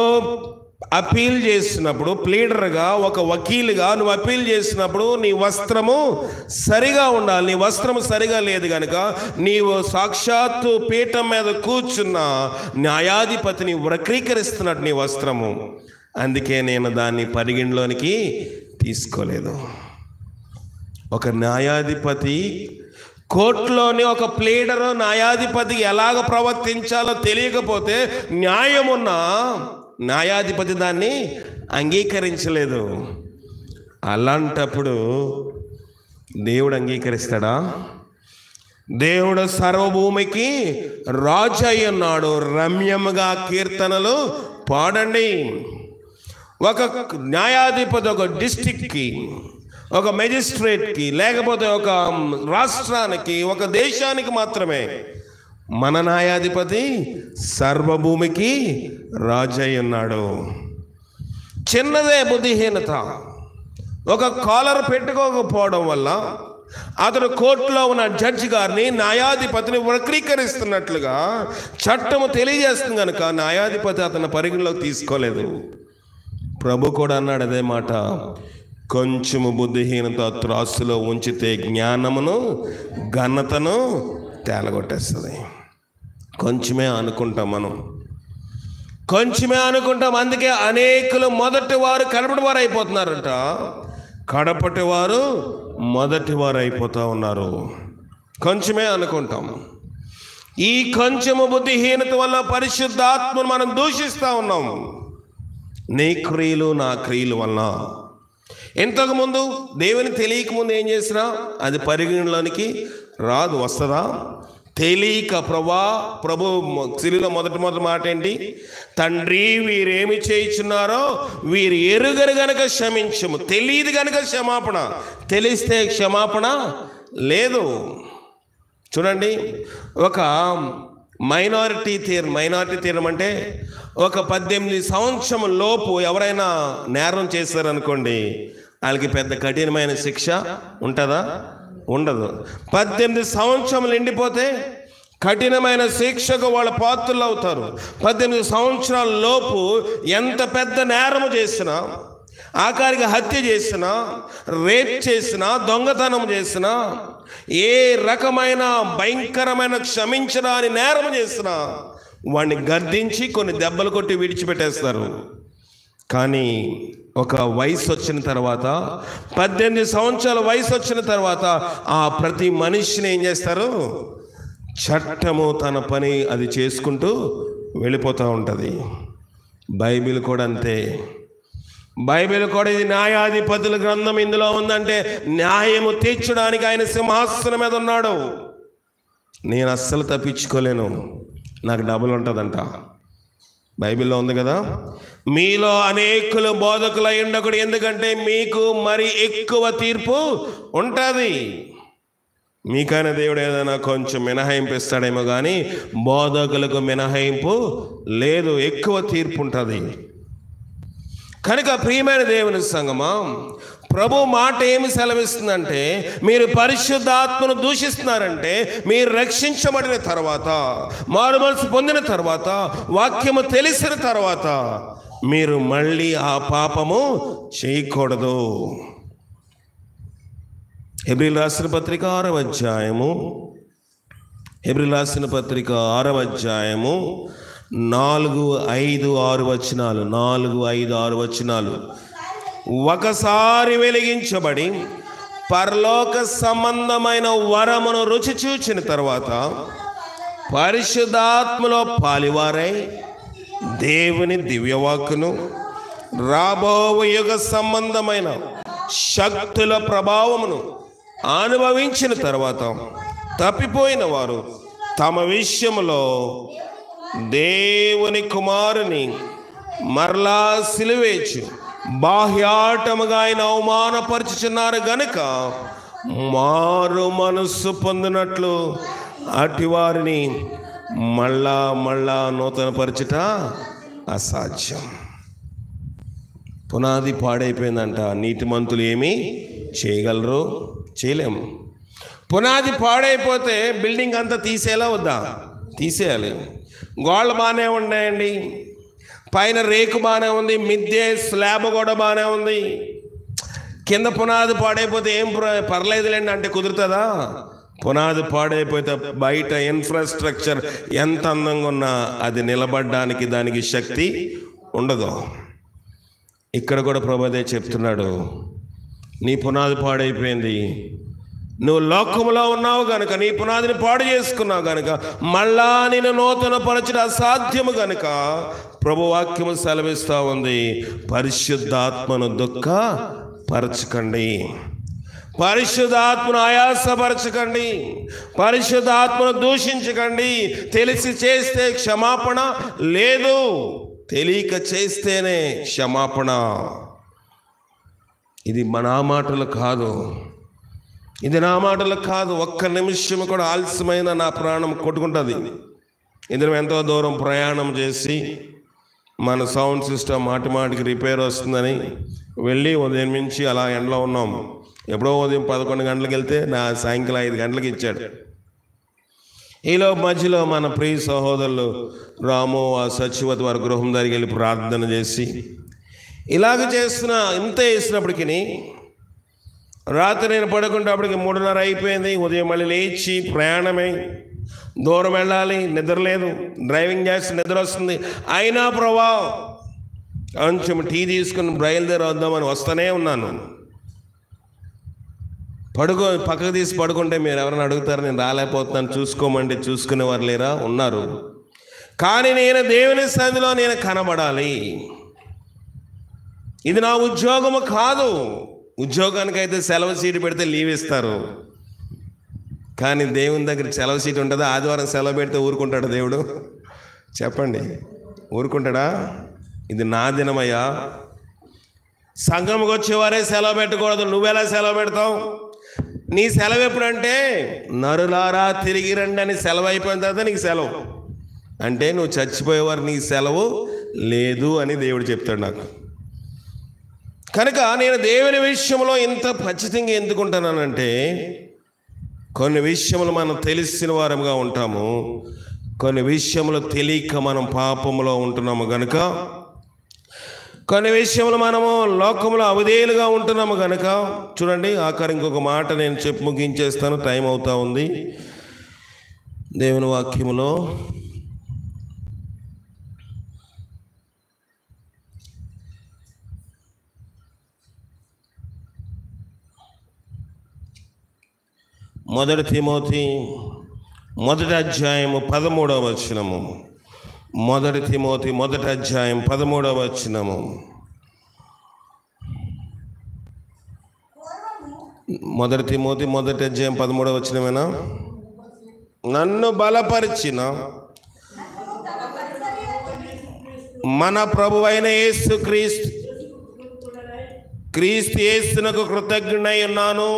అప్పీల్ చేసినప్పుడు ప్లీడర్గా, ఒక వకీలుగా నువ్వు అప్పీల్ చేసినప్పుడు నీ వస్త్రము సరిగా ఉండాలి. నీ వస్త్రము సరిగా లేదు కనుక నీవు సాక్షాత్తు పీఠం మీద కూర్చున్న న్యాయాధిపతిని వక్రీకరిస్తున్నట్టు నీ వస్త్రము. అందుకే నేను దాన్ని పరిగణలోనికి తీసుకోలేదు. ఒక న్యాయాధిపతి కోర్టులోని ఒక ప్లీడరు న్యాయాధిపతికి ఎలాగ ప్రవర్తించాలో తెలియకపోతే న్యాయమున్న న్యాయాధిపతి దాన్ని అంగీకరించలేదు. అలాంటప్పుడు దేవుడు అంగీకరిస్తాడా? దేవుడు సర్వభూమికి రాజు అయి ఉన్నాడు. రమ్యముగా కీర్తనలు పాడండి. ఒక న్యాయాధిపతి ఒక డిస్ట్రిక్ట్కి, ఒక మెజిస్ట్రేట్కి, లేకపోతే ఒక రాష్ట్రానికి, ఒక దేశానికి మాత్రమే. మన న్యాయాధిపతి సర్వభూమికి రాజై ఉన్నాడు. చిన్నదే బుద్ధిహీనత. ఒక కాలర్ పెట్టుకోకపోవడం వల్ల అతను కోర్టులో ఉన్న జడ్జి గారిని, న్యాయాధిపతిని వక్రీకరిస్తున్నట్లుగా చట్టము తెలియజేస్తుంది కనుక న్యాయాధిపతి అతని పరిగణలోకి తీసుకోలేదు. ప్రభు కూడా అన్నాడు అదే మాట, కొంచెము బుద్ధిహీనత త్రాసులో ఉంచితే జ్ఞానమును ఘనతను తేలగొట్టేస్తుంది. కొంచెమే అనుకుంటాం, కొంచెమే అనుకుంటాం. అందుకే అనేకులు మొదటి వారు కడపటి వారు అయిపోతున్నారంట, కడపటి వారు మొదటి వారు అయిపోతూ ఉన్నారు. కొంచెమే అనుకుంటాం. ఈ కొంచెము బుద్ధిహీనత వల్ల పరిశుద్ధాత్మను మనం దూషిస్తూ ఉన్నాం. నీ క్రియలు నా క్రియల వల్ల. ఇంతకుముందు దేవుని తెలియకముందు ఏం చేసినా అది పరిగణలోనికి రాదు. వస్తుందా? తెలియక ప్రభు సిరిలో మొదటి మాట ఏంటి? తండ్రి, వీరేమి చేయుచున్నారో వీరు ఎరుగరు గనక క్షమించము. తెలియదు గనక క్షమాపణ, తెలిస్తే క్షమాపణ లేదు. చూడండి, ఒక మైనారిటీ తీరం అంటే ఒక 18 సంవత్సరం లోపు ఎవరైనా నేరం చేశారనుకోండి, వాళ్ళకి పెద్ద కఠినమైన శిక్ష ఉంటుందా? ఉండదు. 18 సంవత్సరాలు నిండిపోతే కఠినమైన శిక్షకు వాళ్ళ పాత్రలు అవుతారు. 18 సంవత్సరాల లోపు ఎంత పెద్ద నేరము చేసినా, ఆఖరికి హత్య చేసినా, రేప్ చేసినా, దొంగతనం చేసినా, ఏ రకమైన భయంకరమైన క్షమించరాని నేరం చేసినా వాడిని గద్దించి కొన్ని దెబ్బలు కొట్టి విడిచిపెట్టేస్తారు. కానీ ఒక వయసు వచ్చిన తర్వాత, 18 సంవత్సరాల వయసు వచ్చిన తర్వాత ఆ ప్రతి మనిషిని ఏం చేస్తారు? చట్టము తన పని అది చేసుకుంటూ వెళ్ళిపోతూ ఉంటుంది. బైబిల్ కూడా అంతే. బైబిల్ కూడా ఇది న్యాయాధిపతుల గ్రంథం. ఇందులో ఉందంటే న్యాయము తీర్చడానికి ఆయన సింహాసనం మీద ఉన్నాడు. నేను అస్సలు తప్పించుకోలేను, నాకు డబుల్ ఉంటుందంట. బైబిల్లో ఉంది కదా, మీలో అనేకులు బోధకులు అయి ఉండకూడదు, ఎందుకంటే మీకు మరి ఎక్కువ తీర్పు ఉంటుంది. మీకైనా దేవుడు ఏదైనా కొంచెం మినహాయింపు ఇస్తాడేమో కానీ బోధకులకు మినహాయింపు లేదు, ఎక్కువ తీర్పు ఉంటుంది. కనుక ప్రియమైన దేవుని సంగమా, ప్రభు మాట ఏమి సెలవిస్తుందంటే, మీరు పరిశుద్ధాత్మను దూషిస్తున్నారంటే మీరు రక్షించబడిన తర్వాత, మారు మనసు పొందిన తర్వాత, వాక్యము తెలిసిన తర్వాత మీరు మళ్ళీ ఆ పాపము చేయకూడదు. హెబ్రీయులకు రాసిన పత్రిక 6వ అధ్యాయము, హెబ్రీయులకు రాసిన పత్రిక 6వ అధ్యాయము 4, 5, 6 వచనాలు. 4, 5, 6 వచనాలు. ఒకసారి వెలిగించబడి పరలోక సంబంధమైన వరమును రుచి చూచిన తర్వాత పరిశుద్ధాత్మలో పాలివారై దేవుని దివ్యవాక్కును రాబో యుగ సంబంధమైన శక్తుల ప్రభావమును అనుభవించిన తర్వాత తప్పిపోయిన వారు తమ విషయములో దేవుని కుమారుని మరలా సిలువేచి బాహ్యాటముగా ఆయన అవమానపరుచుచున్నారు గనుక మారు మనస్సు పొందినట్లు అటు వారిని మళ్ళా నూతన పరచుట అసాధ్యం. పునాది పాడైపోయిందంట. నీతిమంతులు ఏమి చేయగలరు? చేయలేము. పునాది పాడైపోతే బిల్డింగ్ అంతా తీసేలా వద్దా? తీసేయాలి. గోడలు బాగానే ఉన్నాయండి, పైన రేకు బాగానే ఉంది, మిద్దె స్లాబ్ కూడా బాగానే ఉంది, కింద పునాది పాడైపోతే ఏం పర్లేదులేండి అంటే కుదురుతుందా? పునాది పాడైపోతే బయట ఇన్ఫ్రాస్ట్రక్చర్ ఎంత అందంగా ఉన్నా అది నిలబడడానికి దానికి శక్తి ఉండదు. ఇక్కడ కూడా ప్రభు అదే చెప్తున్నాడు, నీ పునాది పాడైపోయింది, నువ్వు లోకములో ఉన్నావు గనుక, నీ పునాదిని పాడు చేసుకున్నావు గనుక మళ్ళా నేను నూతన పరచడం అసాధ్యము గనుక ప్రభు వాక్యము సెలవిస్తూ ఉంది, పరిశుద్ధాత్మను దుఃఖపరచకండి, పరిశుద్ధాత్మను ఆయాసపరచకండి, పరిశుద్ధాత్మను దూషించకండి. తెలిసి చేస్తే క్షమాపణ లేదు, తెలియక చేస్తేనే క్షమాపణ. ఇది నా మాటలు కాదు, ఇది నా మాటలు కాదు. ఒక్క నిమిషం కూడా ఆలస్యమైన నా ప్రాణం కొట్టుకుంటుంది. ఇది ఎంతో దూరం ప్రయాణం చేసి మన సౌండ్ సిస్టమ్ మాటికి రిపేర్ వస్తుందని వెళ్ళి ఉదయం నుంచి అలా ఎండలో ఉన్నాం. ఎప్పుడో ఉదయం 11 గంటలకు వెళ్తే నా సాయంకాలం 5 గంటలకు ఇచ్చాడు. ఈలో మధ్యలో మన ప్రియ సహోదరులు రాము ఆ సచివత వారి గృహం దగ్గరికి వెళ్ళి ప్రార్థన చేసి ఇలాగ ఇంత వేసినప్పటికీ రాత్రి నేను పడుకుంటేప్పటికి 3:30 అయిపోయింది. ఉదయం మళ్ళీ లేచి ప్రయాణమై దూరం వెళ్ళాలి, నిద్ర లేదు, డ్రైవింగ్ చేస్తే నిద్ర వస్తుంది. అయినా ప్రభా కొంచెం టీ తీసుకుని బయలుదేరి వద్దామని వస్తూనే ఉన్నాను. పక్కకు తీసి పడుకుంటే మీరు ఎవరైనా అడుగుతారు, నేను రాలేకపోతున్నాను చూసుకోమంటే చూసుకునేవారు లేరా? ఉన్నారు. కానీ నేను దేవుని సన్నిధిలో నేను కనబడాలి. ఇది నా ఉద్యోగము కాదు. ఉద్యోగానికైతే సెలవు సీటు పెడితే లీవ్ ఇస్తారు, కానీ దేవుని దగ్గర సెలవు సీటు ఉంటుందా? ఆదివారం సెలవు పెడితే ఊరుకుంటాడు దేవుడు? చెప్పండి, ఊరుకుంటాడా? ఇది నా దినమయ్యా. సంఘంకి వచ్చేవారే సెలవు పెట్టకూడదు. నువ్వెలా సెలవు పెడతావు? నీ సెలవు ఎప్పుడంటే నరులారా తిరిగి రండి అని సెలవు అయిపోయిన తర్వాత నీకు సెలవు. అంటే నువ్వు చచ్చిపోయేవారు నీకు సెలవు లేదు అని దేవుడు చెప్తాడు నాకు. కనుక నేను దేవుని విషయంలో ఇంత ఖచ్చితంగా ఎందుకుంటున్నానంటే, కొన్ని విషయములు మనం తెలిసిన వారముగా ఉంటాము, కొన్ని విషయములు తెలియక మనం పాపములో ఉంటున్నాము. కనుక కొన్ని విషయములు మనము లోకంలో అవిధేయులుగా ఉంటున్నాము. కనుక చూడండి, ఆఖరి ఇంకొక మాట నేను చెప్పి ముగించేస్తాను, టైం అవుతా ఉంది. దేవుని వాక్యములో మొదటి తిమోతి 1వ అధ్యాయము 13వ వచనము. మొదటి తిమోతి 1వ అధ్యాయం 13వ వచనము. మొదటి తిమోతి 1వ అధ్యాయం 13వ వచనమేనా? నన్ను బలపరిచిన మన ప్రభువైన యేసు క్రీస్తు యేసునకు కృతజ్ఞుడై ఉన్నాను.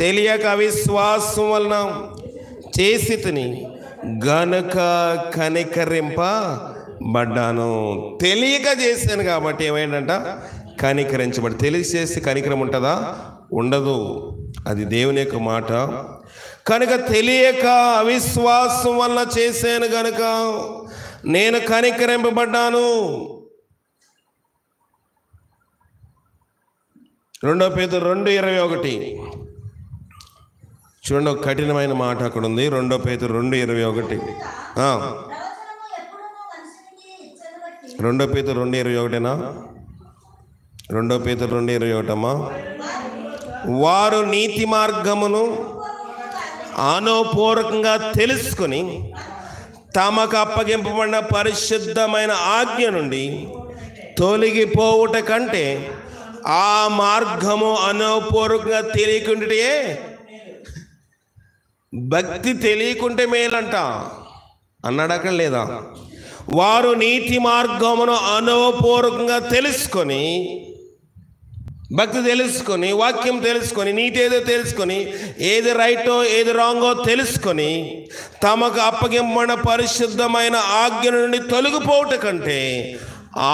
తెలియక అవిశ్వాసం వలన చేసి తిని గనుక కనికరింపబడ్డాను. తెలియక చేశాను కాబట్టి ఏమైందంట? కనికరించబడి. తెలిసి చేస్తే కనికరం ఉంటుందా? ఉండదు. అది దేవుని యొక్క మాట. కనుక తెలియక అవిశ్వాసం వలన చేశాను గనుక నేను కనికరింపబడ్డాను. 2 పేతురు 2:21. చూడండి, ఒక కఠినమైన మాట అక్కడ ఉంది. 2 పేతురు 2:21. 2 పేతురు 2:21. 2 పేతురు 2:21 అమ్మా. వారు నీతి మార్గమును అనుపూర్వకంగా తెలుసుకొని తమకు అప్పగింపబడిన పరిశుద్ధమైన ఆజ్ఞ నుండి తొలగిపోవుట కంటే ఆ మార్గము అనుపూర్వకంగా తెలియకుంటే, భక్తి తెలియకుంటే మేలంట అన్నాడు అక్కడ లేదా? వారు నీతి మార్గమును అనుపూర్వకంగా తెలుసుకొని, భక్తి తెలుసుకొని, వాక్యం తెలుసుకొని, నీతి ఏదో తెలుసుకొని, ఏది రైటో ఏది రాంగో తెలుసుకొని తమకు అప్పగింపబడిన పరిశుద్ధమైన ఆజ్ఞ నుండి తొలగిపోవట కంటే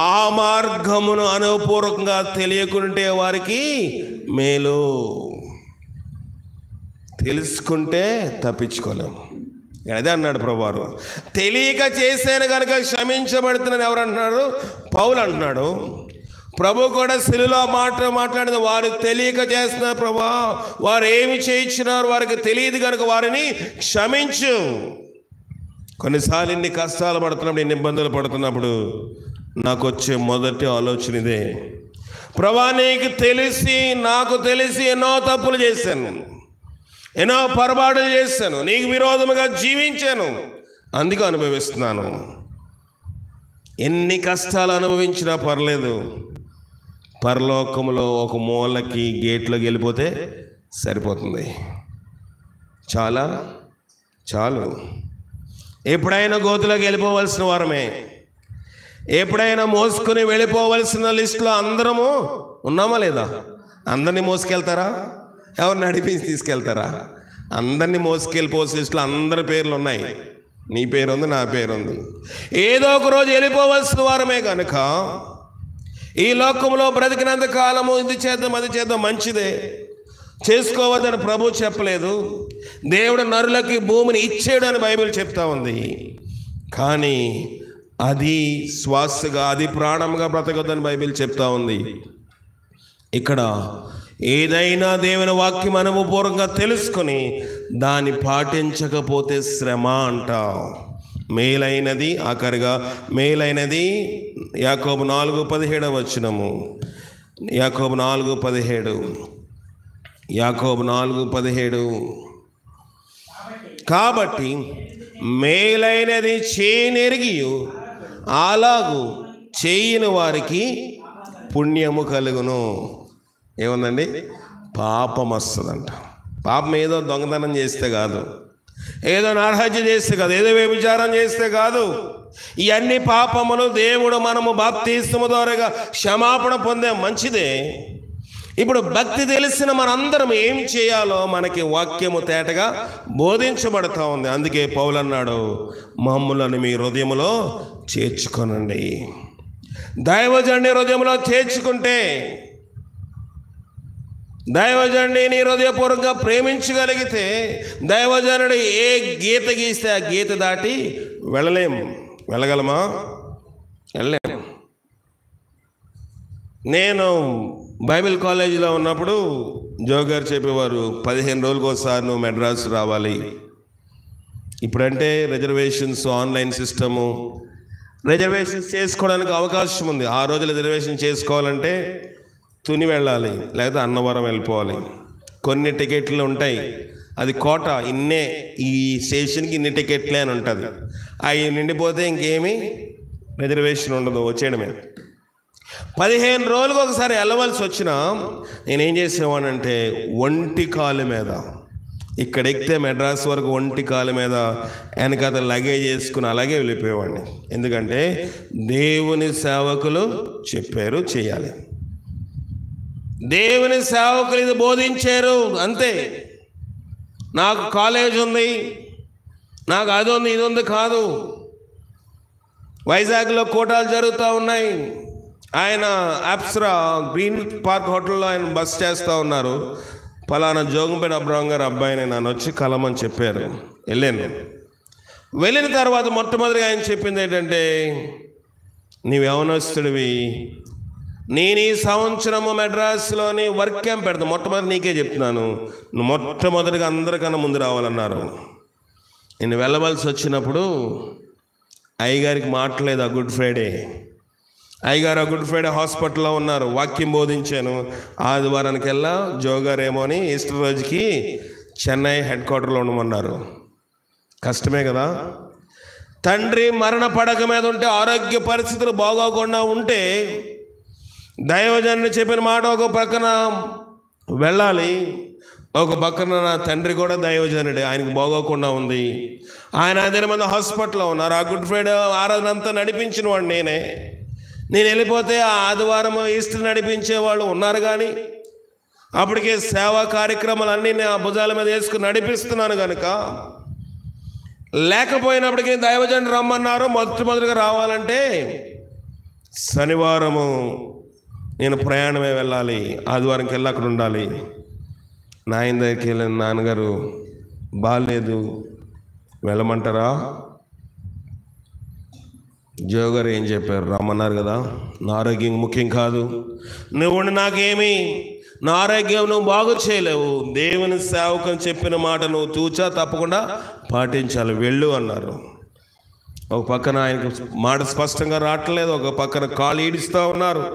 ఆ మార్గమును అనుపూర్వకంగా తెలియకుంటే వారికి మేలు. తెలుసుకుంటే తప్పించుకోలేము. అదే అన్నాడు ప్రభువారు. తెలియక చేశాను కనుక క్షమించబడుతున్నాను ఎవరంటున్నాడు? పౌలు అంటున్నాడు. ప్రభు కూడా శిలువలో మాట్లాడిన వారు తెలియక చేస్తున్నారు ప్రభా, వారు ఏమి చేయించినారు వారికి తెలియదు కనుక వారిని క్షమించు. కొన్నిసార్లు ఇన్ని కష్టాలు పడుతున్నప్పుడు, ఇన్ని ఇబ్బందులు పడుతున్నప్పుడు నాకు వచ్చే మొదటి ఆలోచన ఇదే, ప్రభా నీకు తెలిసి నాకు తెలిసి ఎన్నో తప్పులు చేశాను, ఎన్నో పొరపాటులు చేశాను, నీకు విరోధముగా జీవించాను, అందుకు అనుభవిస్తున్నాను. ఎన్ని కష్టాలు అనుభవించినా పర్లేదు, పరలోకంలో ఒక మూలకి గేట్లోకి వెళ్ళిపోతే సరిపోతుంది. చాలు. ఎప్పుడైనా గోతులోకి వెళ్ళిపోవలసిన వారమే, ఎప్పుడైనా మోసుకుని వెళ్ళిపోవలసిన లిస్టులో అందరము ఉన్నామా లేదా? అందరినీ మోసుకెళ్తారా? ఎవరు నడిపించి తీసుకెళ్తారా? అందరినీ మోసుకెళ్ళిపోవలసిన లిస్టులో అందరి పేర్లు ఉన్నాయి. నీ పేరు ఉంది, నా పేరు ఉంది. ఏదో ఒక రోజు వెళ్ళిపోవలసిన వారమే కనుక ఈ లోకంలో బ్రతికినంత కాలము ఇది చేద్దాం అది చేద్దాం మంచిదే, చేసుకోవద్దని ప్రభు చెప్పలేదు. దేవుడు నరులకి భూమిని ఇచ్చాడు అని బైబిల్ చెప్తా ఉంది. కానీ అది శ్వాసగా, అది ప్రాణంగా బ్రతకొద్దని బైబిల్ చెప్తా ఉంది. ఇక్కడ ఏదైనా దేవుని వాక్యం అనుభవపూర్వకంగా తెలుసుకొని దాన్ని పాటించకపోతే శ్రమ అంట. మేలైనది, ఆఖరిగా మేలైనది యాకోబు 4:17 వచనము. యాకోబు 4:17. యాకోబు 4:17. కాబట్టి మేలైనది చేయనెరిగి అలాగు చేయని వారికి పుణ్యము కలుగును. ఏముందండి? పాపం వస్తుందంట. పాపం ఏదో దొంగతనం చేస్తే కాదు, ఏదో నరహత్య చేస్తే కాదు, ఏదో వ్యభిచారం చేస్తే కాదు. ఇవన్నీ పాపములు. దేవుడు మనము బాప్తిస్మము ద్వారా క్షమాపణ పొందే మంచిదే. ఇప్పుడు భక్తి తెలిసిన మనందరం ఏం చేయాలో మనకి వాక్యము తేటగా బోధించబడతా ఉంది. అందుకే పౌలు అన్నాడు, మమ్ములను మీ హృదయములో చేర్చుకొనండి. దైవజనుని హృదయంలో చేర్చుకుంటే, దైవజనుని నీ హృదయపూర్వకంగా ప్రేమించగలిగితే, దైవజనుడు ఏ గీత గీస్తే ఆ గీత దాటి వెళ్ళలేము. వెళ్ళగలమా? వెళ్ళలేము. నేను బైబిల్ కాలేజీలో ఉన్నప్పుడు జోగారు చెప్పేవారు, 15 రోజులకు ఒకసారి నువ్వు మెడ్రాస్ రావాలి. ఇప్పుడంటే రిజర్వేషన్స్, ఆన్లైన్ సిస్టము, రిజర్వేషన్స్ చేసుకోవడానికి అవకాశం ఉంది. ఆ రోజు రిజర్వేషన్ చేసుకోవాలంటే తుని వెళ్ళాలి, లేకపోతే అన్నవరం వెళ్ళిపోవాలి. కొన్ని టికెట్లు ఉంటాయి, అది కోట, ఇన్నే, ఈ స్టేషన్కి ఇన్ని టికెట్లే అని ఉంటుంది. అవి నిండిపోతే ఇంకేమీ రిజర్వేషన్ ఉండదు, వచ్చేయడమే. 15 రోజులకు ఒకసారి వెళ్ళవలసి వచ్చినా నేనేం చేసేవానంటే ఒంటి కాలు మీద, ఇక్కడ ఎక్కితే మెడ్రాస్ వరకు ఒంటి కాలు మీద వెనకాల లగేజ్ చేసుకుని అలాగే వెళ్ళిపోయేవాడిని. ఎందుకంటే దేవుని సేవకులు చెప్పారు, చేయాలి. దేవుని సేవకులు ఇది బోధించారు, అంతే. నాకు కాలేజ్ ఉంది, నాకు అది ఉంది, ఇది ఉంది కాదు. వైజాగ్లో కోటాలు జరుగుతూ ఉన్నాయి. ఆయన అప్సరా గ్రీన్ పార్క్ హోటల్లో ఆయన బస్ చేస్తూ ఉన్నారు. పలానా జోగంపేట అబ్రహం గారు అబ్బాయిని నన్ను వచ్చి కలమని చెప్పారు. వెళ్ళాను. వెళ్ళిన తర్వాత మొట్టమొదటిగా ఆయన చెప్పింది ఏంటంటే, నీవు యవనస్తుడివి, నేను ఈ సంవత్సరము మెడ్రాస్లోని వర్క్ క్యాంప్ పెడతాను. మొట్టమొదటి నీకే చెప్తున్నాను, నువ్వు మొట్టమొదటిగా అందరికన్నా ముందు రావాలన్నారు. నేను వెళ్ళవలసి వచ్చినప్పుడు అయ్యగారికి మాట్లాడలేదు. ఆ గుడ్ ఫ్రైడే అయ్యగారు ఆ గుడ్ ఫ్రైడే హాస్పిటల్లో ఉన్నారు. వాక్యం బోధించాను. ఆదివారానికి వెళ్ళా, జోగారేమో అని ఈస్టర్ రోజుకి చెన్నై హెడ్ క్వార్టర్లో ఉండమన్నారు. కష్టమే కదా. తండ్రి మరణ పడక మీద ఉంటే, ఆరోగ్య పరిస్థితులు బాగోకుండా ఉంటే, దైవజనుడు చెప్పిన మాట ఒక పక్కన వెళ్ళాలి, ఒక పక్కన నా తండ్రి కూడా దైవజనుడే, ఆయనకు బాగోకుండా ఉంది. ఆయన 5 మంది హాస్పిటల్లో ఉన్నారు. ఆ గుడ్ ఫ్రైడే ఆరాధన అంతా నడిపించిన వాడు నేనే. నేను వెళ్ళిపోతే ఆ ఆదివారం ఈస్టర్ నడిపించే వాళ్ళు ఉన్నారు. కానీ అప్పటికే సేవా కార్యక్రమాలన్నీ నేను ఆ భుజాల మీద వేసుకుని నడిపిస్తున్నాను కనుక, లేకపోయినప్పటికీ దైవజనుడు రమ్మన్నారు. మొట్టమొదటిగా రావాలంటే శనివారము నేను ప్రయాణమే వెళ్ళాలి, ఆదివారంకి వెళ్ళి అక్కడ ఉండాలి. నాయన దగ్గరికి వెళ్ళిన నాన్నగారు, బాగాలేదు, వెళ్ళమంటారా? జోగారు ఏం చెప్పారు? రమ్మన్నారు కదా, నా ఆరోగ్యం ముఖ్యం కాదు, నువ్వు నాకేమి, నా ఆరోగ్యం నువ్వు బాగు చేయలేవు, దేవుని సేవకుని చెప్పిన మాట నువ్వు తూచా తప్పకుండా పాటించాలి, వెళ్ళు అన్నారు. ఒక పక్కన ఆయనకు మాట స్పష్టంగా రావట్లేదు, ఒక పక్కన కాలు ఈడుస్తూ ఉన్నారు.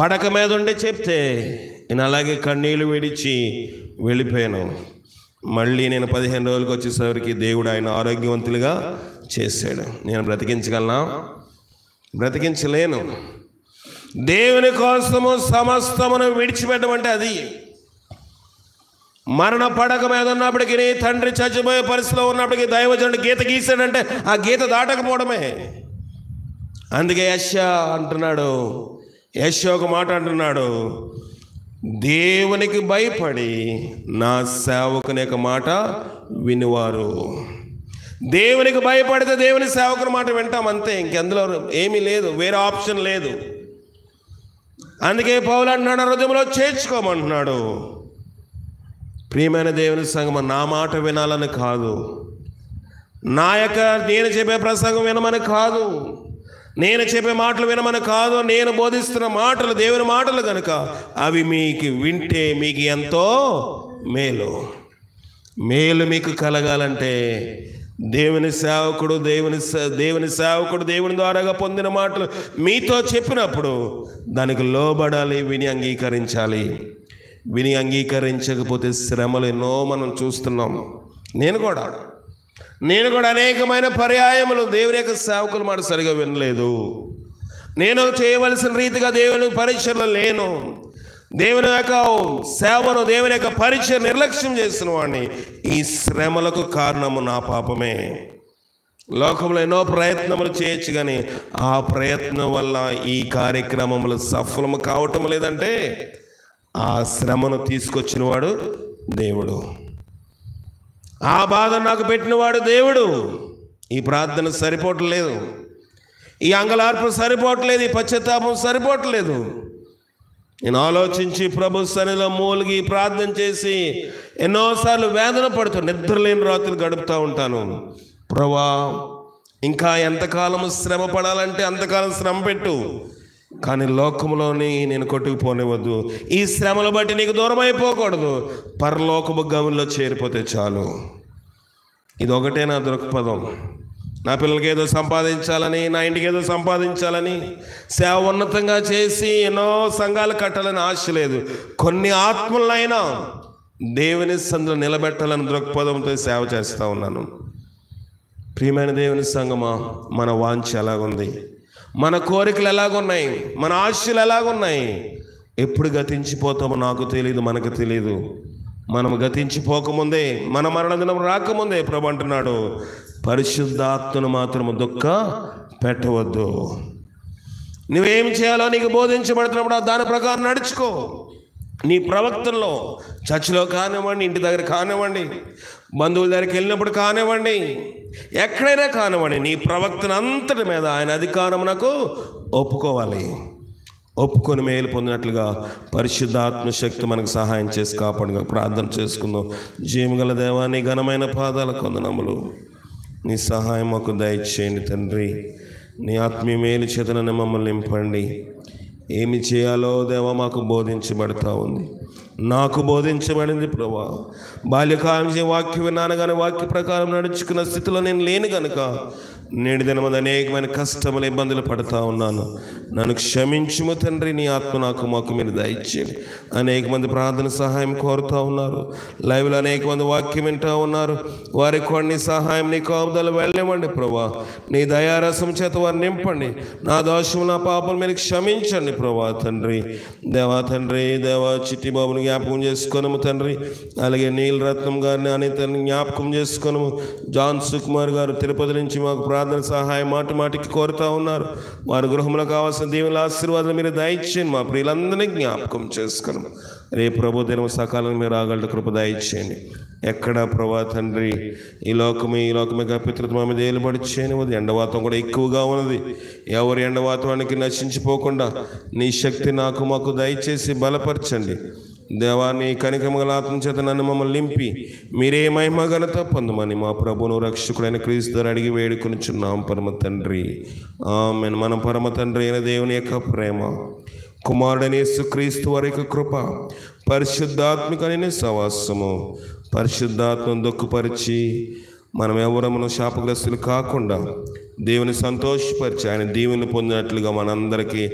పడక మీద ఉండి చెప్తే నేను అలాగే కన్నీళ్ళు విడిచి వెళ్ళిపోయాను. మళ్ళీ నేను 15 రోజులకు వచ్చేసరికి దేవుడు ఆయన ఆరోగ్యవంతులుగా చేశాడు. నేను బ్రతికించగలనా? బ్రతికించలేను. దేవుని కోసము సమస్తమును విడిచిపెట్టమంటే అది. మరణ పడక మీద ఉన్నప్పటికీ, తండ్రి చచ్చిపోయే పరిస్థితిలో ఉన్నప్పటికీ దైవజనుడు గీత గీసాడంటే ఆ గీత దాటకపోవడమే. అందుకే యెషయా అంటున్నాడు, యెషయా ఒక మాట అంటున్నాడు, దేవునికి భయపడి నా సేవకుని యొక్క మాట వినువారు. దేవునికి భయపడితే దేవుని సేవకుని మాట వింటాం, అంతే. ఇంకెందులో ఏమీ లేదు, వేరే ఆప్షన్ లేదు. అందుకే పౌలు అంటున్నాడు, హృదయంలో చేర్చుకోమంటున్నాడు. ప్రియమైన దేవుని సంగమం, నా మాట వినాలని కాదు, నా యొక్క నేను చెప్పే ప్రసంగం వినమని కాదు, నేను చెప్పే మాటలు వినమని కాదు, నేను బోధిస్తున్న మాటలు దేవుని మాటలు కనుక అవి మీకు వింటే మీకు ఎంతో మేలు. మేలు మీకు కలగాలంటే దేవుని సేవకుడు దేవుని ద్వారాగా పొందిన మాటలు మీతో చెప్పినప్పుడు దానికి లోబడాలి, విని అంగీకరించాలి. విని అంగీకరించకపోతే శ్రమలు ఎన్నో మనం చూస్తున్నాం. నేను కూడా అనేకమైన పర్యాయములు దేవుని యొక్క సేవకులు మాట సరిగా వినలేదు. నేను చేయవలసిన రీతిగా దేవుని పరీక్షలో లేను. దేవుని యొక్క సేవను, దేవుని యొక్క పరీక్ష నిర్లక్ష్యం చేసిన వాడిని. ఈ శ్రమలకు కారణము నా పాపమే. లోకంలో ఎన్నో ప్రయత్నములు చేయొచ్చు, కానీ ఆ ప్రయత్నం వల్ల ఈ కార్యక్రమములు సఫలము కావటం లేదంటే ఆ శ్రమను తీసుకొచ్చిన వాడు దేవుడు. ఆ బాధ నాకు పెట్టినవాడు దేవుడు. ఈ ప్రార్థన సరిపోవట్లేదు, ఈ అంగలార్పు సరిపోవట్లేదు, ఈ పశ్చాత్తాపం సరిపోవట్లేదు. నేను ఆలోచించి ప్రభు సన్నిధిలో మూలిగి ప్రార్థన చేసి ఎన్నోసార్లు వేదన పడుతూ నిద్రలేని రాత్రులు గడుపుతూ ఉంటాను. ప్రభా, ఇంకా ఎంతకాలం శ్రమ పడాలంటే అంతకాలం శ్రమ పెట్టు, కానీ లోకములోని నేను కొట్టుకుపోనివద్దు. ఈ శ్రమలు బట్టి నీకు దూరం అయిపోకూడదు. పరలోకము గమనంలో చేరిపోతే చాలు. ఇది ఒకటే నా దృక్పథం. నా పిల్లలకి ఏదో సంపాదించాలని, నా ఇంటికి ఏదో సంపాదించాలని, సేవ ఉన్నతంగా చేసి ఎన్నో సంఘాలు కట్టాలని ఆశ లేదు. కొన్ని ఆత్మలైనా దేవుని సందులో నిలబెట్టాలని దృక్పథంతో సేవ చేస్తూ ఉన్నాను. ప్రియమైన దేవుని సంఘమా, మన వాంఛ ఎలాగుంది, మన కోరికలు ఎలాగున్నాయి, మన ఆశలు ఎలాగున్నాయి, ఎప్పుడు గతించిపోతామో నాకు తెలియదు, మనకు తెలియదు. మనం గతించిపోకముందే, మన మరణ దినం రాకముందే ప్రభు అంటున్నాడు, పరిశుద్ధాత్మను మాత్రము దుఃఖ పెట్టవద్దు. నువ్వేం చేయాలో నీకు బోధించబడుతున్నప్పుడు దాని ప్రకారం నడుచుకో. నీ ప్రవక్తల్లో చర్చిలో కానివ్వండి, ఇంటి దగ్గర కానివ్వండి, బంధువుల దగ్గరికి వెళ్ళినప్పుడు కానివ్వండి, ఎక్కడైనా కానివ్వండి, నీ ప్రవక్తన అంతటి మీద ఆయన అధికారమునకు ఒప్పుకోవాలి. ఒప్పుకొని మేలు పొందినట్లుగా పరిశుద్ధాత్మ శక్తి మనకు సహాయం చేసి కాపాడుగా ప్రార్థన చేసుకుందాం. జీవగల దేవా, నీ ఘనమైన పాదాలకు వందనములు. నీ సహాయం మాకు దయచేయండి తండ్రి. నీ ఆత్మీయ మేలు చేతనని మమ్మల్ని నింపండి. ఏమి చేయాలో దేవా మాకు బోధించబడతా ఉంది, నాకు బోధించబడింది ప్రభా. బాల్యకాలం వాక్యం విన్నాను, కానీ వాక్య ప్రకారం నడుచుకున్న స్థితిలో నేను లేను కనుక నేడు దినమంది అనేకమైన కష్టములు, ఇబ్బందులు పడుతూ ఉన్నాను. నన్ను క్షమించుము తండ్రి. నీ ఆత్మ నాకు మాకు మీరు దయచేయండి. అనేక మంది ప్రార్థన సహాయం కోరుతూ ఉన్నారు. లైవ్లో అనేక మంది వాక్యం వింటూ ఉన్నారు. వారికి కొన్ని సహాయం, నీ కాపుదలు వెళ్ళనివ్వండి ప్రభా. నీ దయారసం చేత వారిని నింపండి. నా దోషము, నా పాపం మీరు క్షమించండి ప్రభా తండ్రి. దేవా తండ్రి, దేవా చిట్టి బాబుని జ్ఞాపకం చేసుకోనము తండ్రి. అలాగే నీలరత్నం గారిని, అనితని జ్ఞాపకం చేసుకోనము. జాన్ సుకుమార్ గారు తిరుపతి నుంచి మాకు ప్రార్థన సహాయం మాటి మాటికి కోరుతూ ఉన్నారు. వారి గృహంలో కావాల్సిన దీవుల ఆశీర్వాదాలు మీరు దయచేయండి. మా ప్రియులందరినీ జ్ఞాపకం చేసుకున్నాం. రేపు ప్రభు దినం సకాలం మీరు రాగలట కృప దయచేయండి. ఎక్కడ ప్రభా తండ్రి ఈ లోకమే పితృత్వం మీద ఏలుబడి చేయనివ్వదు. ఎండవాతం కూడా ఎక్కువగా ఉన్నది. ఎవరి ఎండవాతానికి నశించిపోకుండా నీ శక్తి నాకు మాకు దయచేసి బలపరచండి. దేవాన్ని కనికమగల ఆత్మ చేత నన్ను మమ్మల్ని నింపి మీరే మహిమ ఘనత పొందమని మా ప్రభువును రక్షకుడైన క్రీస్తు ద్వారా అడిగి వేడుకొనిచున్నాం పరమ తండ్రి. ఆమేన్. మన పరమ తండ్రి అయిన దేవుని యొక్క ప్రేమ, కుమారుడైన యేసుక్రీస్తు వారి యొక్క కృప, పరిశుద్ధాత్మికమైన సహవాసము, పరిశుద్ధాత్మను దుఃఖపరిచి మనం ఎవరమును శాపగ్రస్తులు కాకుండా దేవుని సంతోషపరిచి ఆయన దీవెనలు పొందినట్లుగా మనందరికీ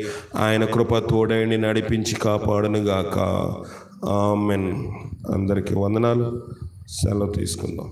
ఆయన కృప తోడైండి నడిపించి కాపాడునుగాక. ఆమెన్. అందరికీ వందనాలు. సెలవు తీసుకుందాం.